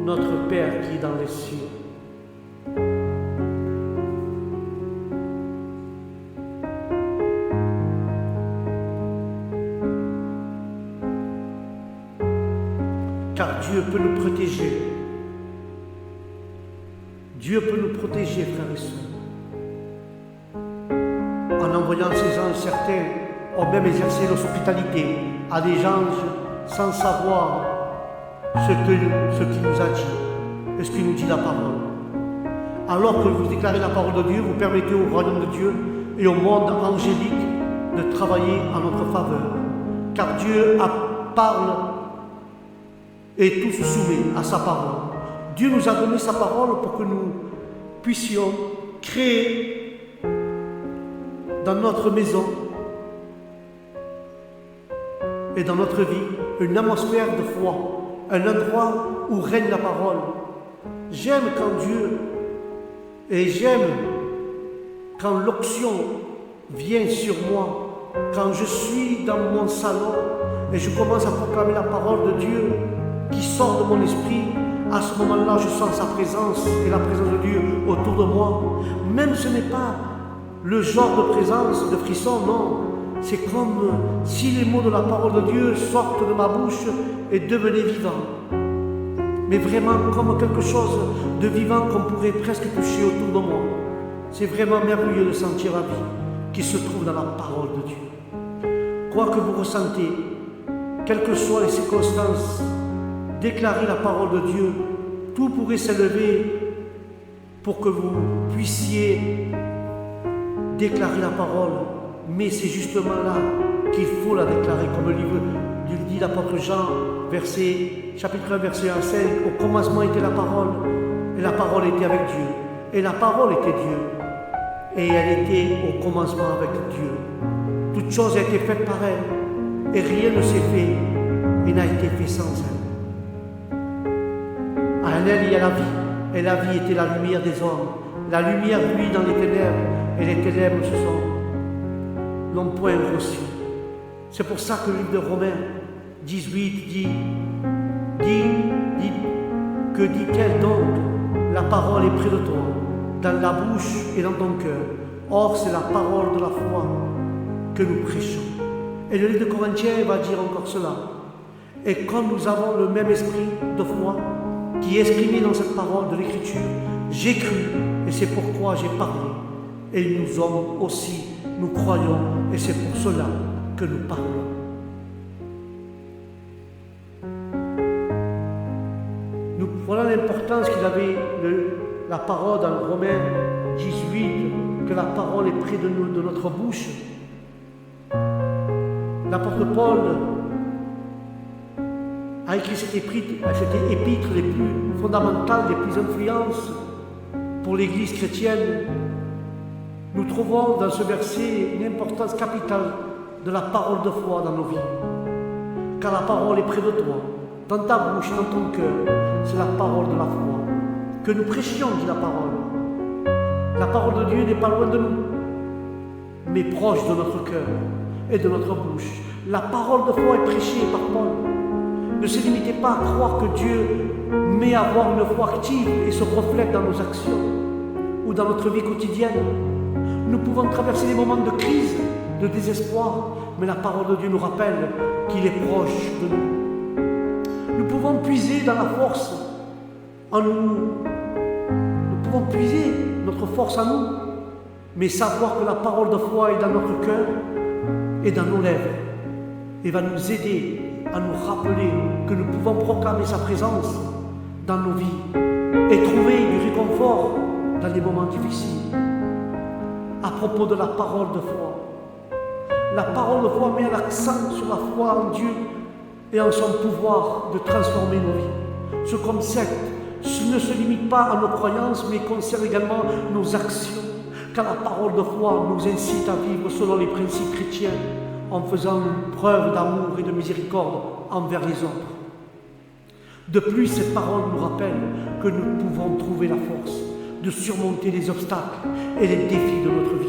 notre Père qui est dans les cieux. Car Dieu peut nous protéger. Dieu peut nous protéger, frères et sœurs. En envoyant ses anges, certains ont même exercé l'hospitalité à des anges sans savoir ce qu'il nous a dit et ce qu'il nous dit la parole. Alors que vous déclarez la parole de Dieu, vous permettez au royaume de Dieu et au monde angélique de travailler en notre faveur. Car Dieu parle et tout se soumet à sa parole. Dieu nous a donné sa parole pour que nous puissions créer dans notre maison et dans notre vie une atmosphère de foi, un endroit où règne la parole. J'aime quand Dieu, et j'aime quand l'onction vient sur moi, quand je suis dans mon salon et je commence à proclamer la parole de Dieu qui sort de mon esprit. À ce moment-là, je sens sa présence et la présence de Dieu autour de moi. Même ce n'est pas le genre de présence, de frisson, non. C'est comme si les mots de la parole de Dieu sortent de ma bouche et devenaient vivants. Mais vraiment comme quelque chose de vivant qu'on pourrait presque toucher autour de moi. C'est vraiment merveilleux de sentir la vie qui se trouve dans la parole de Dieu. Quoi que vous ressentez, quelles que soient les circonstances, déclarez la parole de Dieu. Tout pourrait s'élever pour que vous puissiez déclarer la parole. Mais c'est justement là qu'il faut la déclarer, comme le livre dit l'apôtre Jean, chapitre 1, verset 1 à 5. Au commencement était la parole, et la parole était avec Dieu, et la parole était Dieu, et elle était au commencement avec Dieu. Toute chose a été faite par elle, et rien ne s'est fait, et n'a été fait sans elle. En elle, il y a la vie, et la vie était la lumière des hommes. La lumière luit dans les ténèbres, et les ténèbres n'ont point reçu. C'est pour ça que le livre de Romains 18 dit Que dit-elle donc? La parole est près de toi, dans la bouche et dans ton cœur. Or, c'est la parole de la foi que nous prêchons. Et le livre de Corinthiens va dire encore cela. Et comme nous avons le même esprit de foi qui est exprimé dans cette parole de l'Écriture, j'ai cru et c'est pourquoi j'ai parlé. Et nous sommes aussi, nous croyons et c'est pour cela que nous parlons. Voilà l'importance qu'il avait la parole dans Romains 18, que la parole est près de nous, de notre bouche. L'apôtre Paul a écrit cette épître les plus fondamentales, les plus influentes pour l'Église chrétienne. Nous trouvons dans ce verset une importance capitale de la parole de foi dans nos vies. Car la parole est près de toi, dans ta bouche, dans ton cœur. C'est la parole de la foi. Que nous prêchions, dit la parole. La parole de Dieu n'est pas loin de nous, mais proche de notre cœur et de notre bouche. La parole de foi est prêchée par Paul. Ne se limitez pas à croire que Dieu met à avoir une foi active et se reflète dans nos actions ou dans notre vie quotidienne. Nous pouvons traverser des moments de crise, de désespoir, mais la parole de Dieu nous rappelle qu'il est proche de nous. Nous pouvons puiser dans la force en nous. Nous pouvons puiser notre force en nous, mais savoir que la parole de foi est dans notre cœur et dans nos lèvres et va nous aider à nous rappeler que nous pouvons proclamer sa présence dans nos vies et trouver du réconfort dans les moments difficiles. À propos de la parole de foi, la parole de foi met l'accent sur la foi en Dieu et en son pouvoir de transformer nos vies. Ce concept ne se limite pas à nos croyances, mais concerne également nos actions, car la parole de foi nous incite à vivre selon les principes chrétiens, en faisant preuve d'amour et de miséricorde envers les autres. De plus, cette parole nous rappelle que nous pouvons trouver la force de surmonter les obstacles et les défis de notre vie.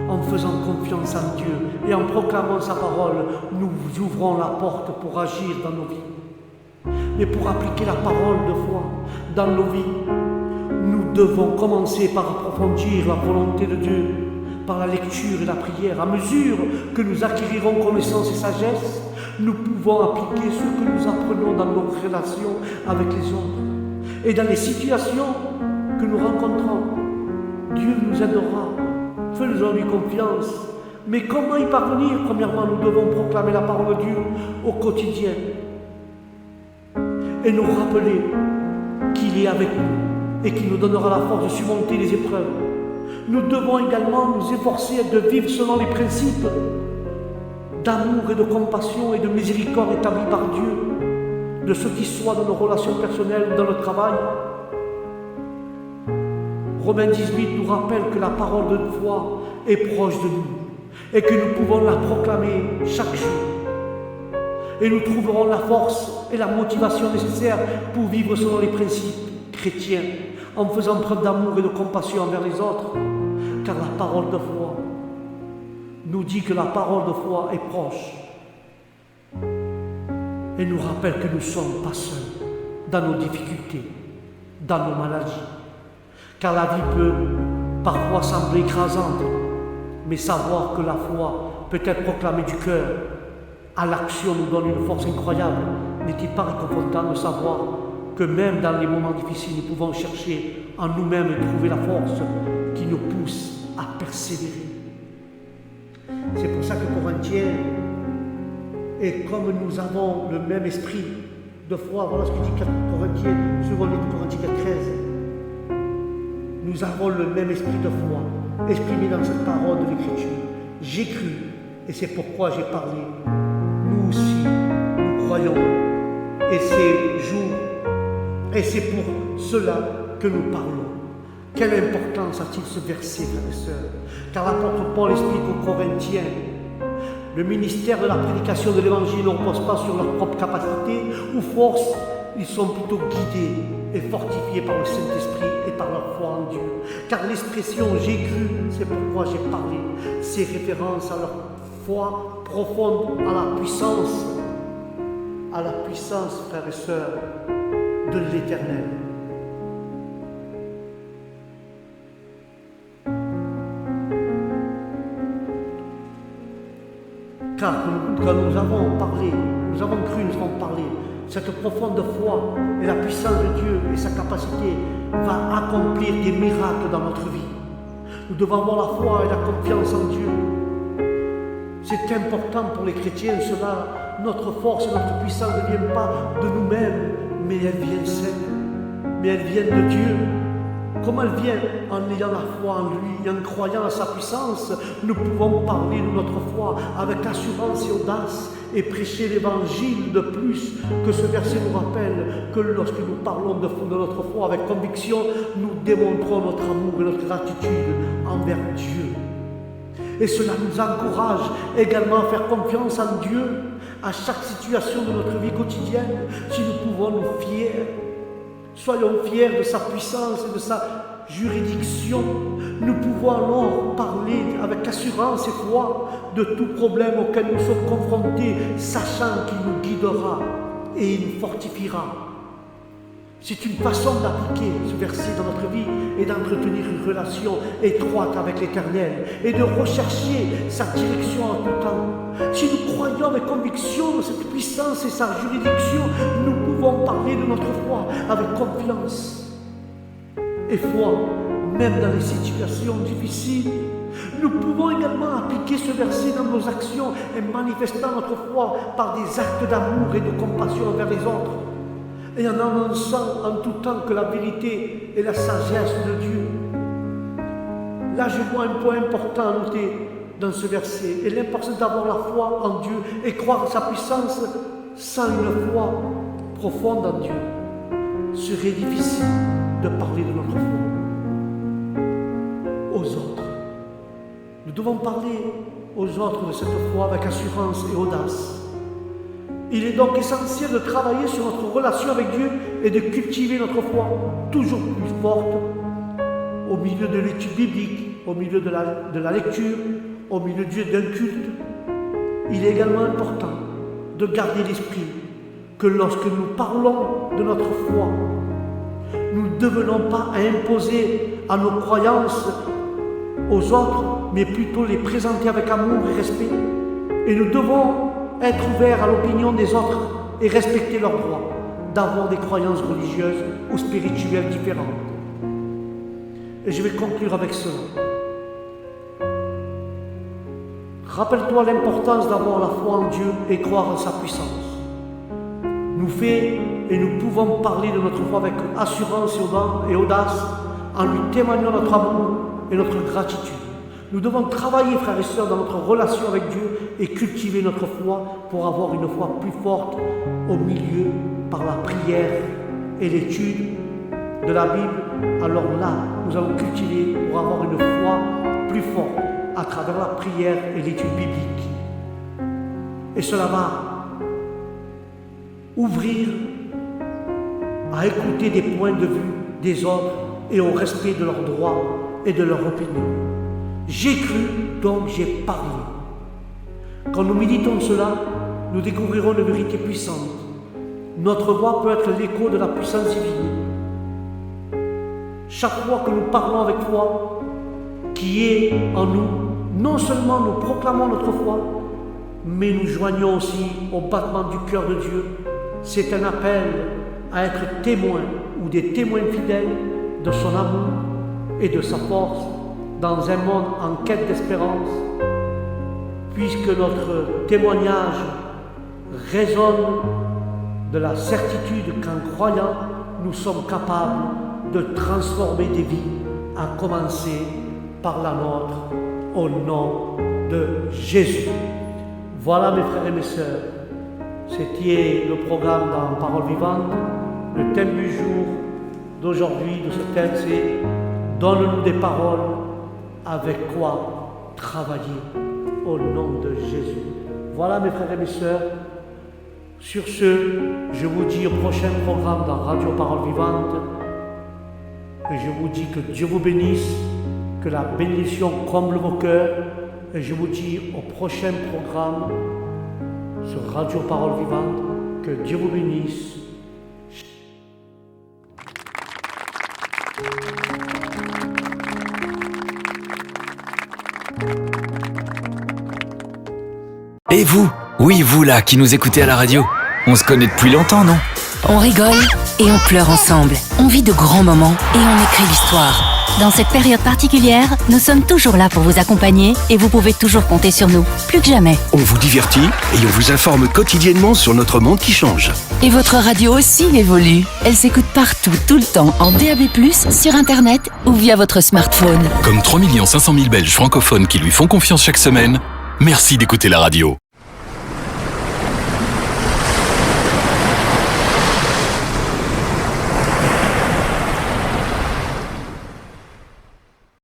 En faisant confiance en Dieu et en proclamant sa parole, nous ouvrons la porte pour agir dans nos vies. Mais pour appliquer la parole de foi dans nos vies, nous devons commencer par approfondir la volonté de Dieu, par la lecture et la prière. À mesure que nous acquérirons connaissance et sagesse, nous pouvons appliquer ce que nous apprenons dans nos relations avec les autres. Et dans les situations que nous rencontrons, Dieu nous aidera. Faisons-lui confiance. Mais comment y parvenir? Premièrement, nous devons proclamer la parole de Dieu au quotidien et nous rappeler qu'il est avec nous et qu'il nous donnera la force de surmonter les épreuves. Nous devons également nous efforcer de vivre selon les principes d'amour et de compassion et de miséricorde établis par Dieu, de ce qui soit dans nos relations personnelles ou dans le travail. Romains 18 nous rappelle que la parole de foi est proche de nous et que nous pouvons la proclamer chaque jour. Et nous trouverons la force et la motivation nécessaires pour vivre selon les principes chrétiens, en faisant preuve d'amour et de compassion envers les autres, car la parole de foi nous dit que la parole de foi est proche et nous rappelle que nous ne sommes pas seuls dans nos difficultés, dans nos maladies. Car la vie peut parfois sembler écrasante, mais savoir que la foi peut être proclamée du cœur à l'action nous donne une force incroyable. N'est-il pas réconfortant de savoir que même dans les moments difficiles, nous pouvons chercher en nous-mêmes et trouver la force qui nous pousse à persévérer. C'est pour ça que Corinthiens, et comme nous avons le même esprit de foi, voilà ce que dit Corinthiens, second livre de Corinthiens 13, nous avons le même esprit de foi, exprimé dans cette parole de l'Écriture. J'ai cru, et c'est pourquoi j'ai parlé. Nous aussi, nous croyons, et c'est pour cela que nous parlons. Quelle importance a-t-il ce verset, frères et sœurs? Car l'apôtre Paul explique aux Corinthiens, le ministère de la prédication de l'Évangile ne repose pas sur leur propre capacité ou force, ils sont plutôt guidés et fortifiés par le Saint-Esprit et par leur foi en Dieu. Car l'expression « j'ai cru », c'est pourquoi j'ai parlé, c'est référence à leur foi profonde, à la puissance, frères et sœurs, de l'Éternel. Car quand nous avons parlé, nous avons cru, nous avons parlé, cette profonde foi et la puissance de Dieu et sa capacité va accomplir des miracles dans notre vie. Nous devons avoir la foi et la confiance en Dieu. C'est important pour les chrétiens, cela, notre force et notre puissance ne viennent pas de nous-mêmes, mais elles viennent d'elle, mais elles viennent de Dieu. Comme elle vient en ayant la foi en lui et en croyant à sa puissance, nous pouvons parler de notre foi avec assurance et audace et prêcher l'évangile de plus que ce verset nous rappelle que lorsque nous parlons de notre foi avec conviction, nous démontrons notre amour et notre gratitude envers Dieu. Et cela nous encourage également à faire confiance en Dieu à chaque situation de notre vie quotidienne si nous pouvons nous fier. Soyons fiers de sa puissance et de sa juridiction. Nous pouvons alors parler avec assurance et foi de tout problème auquel nous sommes confrontés, sachant qu'il nous guidera et il nous fortifiera. C'est une façon d'appliquer ce verset dans notre vie et d'entretenir une relation étroite avec l'Éternel et de rechercher sa direction en tout temps. Si nous croyons avec conviction dans cette puissance et sa juridiction, nous pouvons parler de notre foi avec confiance et foi, même dans les situations difficiles. Nous pouvons également appliquer ce verset dans nos actions et manifestant notre foi par des actes d'amour et de compassion envers les autres, et en annonçant en tout temps que la vérité est la sagesse de Dieu. Là, je vois un point important à noter dans ce verset, et l'importance d'avoir la foi en Dieu et croire en sa puissance sans une foi profonde en Dieu. Serait difficile de parler de notre foi aux autres. Nous devons parler aux autres de cette foi avec assurance et audace. Il est donc essentiel de travailler sur notre relation avec Dieu et de cultiver notre foi toujours plus forte au milieu de l'étude biblique, au milieu de la lecture, au milieu d'un culte. Il est également important de garder l'esprit que lorsque nous parlons de notre foi, nous ne devenons pas à imposer à nos croyances aux autres, mais plutôt les présenter avec amour et respect. Et nous devons être ouverts à l'opinion des autres et respecter leurs droits d'avoir des croyances religieuses ou spirituelles différentes. Et je vais conclure avec cela. Rappelle-toi l'importance d'avoir la foi en Dieu et croire en sa puissance. Nous fait et nous pouvons parler de notre foi avec assurance et audace en lui témoignant notre amour et notre gratitude. Nous devons travailler, frères et sœurs, dans notre relation avec Dieu et cultiver notre foi pour avoir une foi plus forte au milieu par la prière et l'étude de la Bible. Alors là, nous allons cultiver pour avoir une foi plus forte à travers la prière et l'étude biblique. Et cela va ouvrir à écouter des points de vue des autres et au respect de leurs droits et de leur opinion. J'ai cru, donc j'ai parlé. Quand nous méditons cela, nous découvrirons une vérité puissante. Notre voix peut être l'écho de la puissance divine. Chaque fois que nous parlons avec foi, qui est en nous, non seulement nous proclamons notre foi, mais nous joignons aussi au battement du cœur de Dieu. C'est un appel à être témoins ou des témoins fidèles de son amour et de sa force dans un monde en quête d'espérance, puisque notre témoignage résonne de la certitude qu'en croyant, nous sommes capables de transformer des vies, à commencer par la nôtre, au nom de Jésus. Voilà mes frères et mes sœurs, c'était le programme dans Parole Vivante. Le thème du jour d'aujourd'hui, de ce thème, c'est « Donne-nous des paroles avec quoi travailler au nom de Jésus ». Voilà mes frères et mes sœurs. Sur ce, je vous dis au prochain programme dans Radio Parole Vivante. Et je vous dis que Dieu vous bénisse, que la bénédiction comble vos cœurs. Et je vous dis au prochain programme sur Radio Parole Vivante, que Dieu vous bénisse. Et vous? Oui, vous là, qui nous écoutez à la radio. On se connaît depuis longtemps, non? On rigole et on pleure ensemble. On vit de grands moments et on écrit l'histoire. Dans cette période particulière, nous sommes toujours là pour vous accompagner et vous pouvez toujours compter sur nous, plus que jamais. On vous divertit et on vous informe quotidiennement sur notre monde qui change. Et votre radio aussi évolue. Elle s'écoute partout, tout le temps, en DAB+, sur Internet ou via votre smartphone. Comme 3 500 000 Belges francophones qui lui font confiance chaque semaine, merci d'écouter la radio.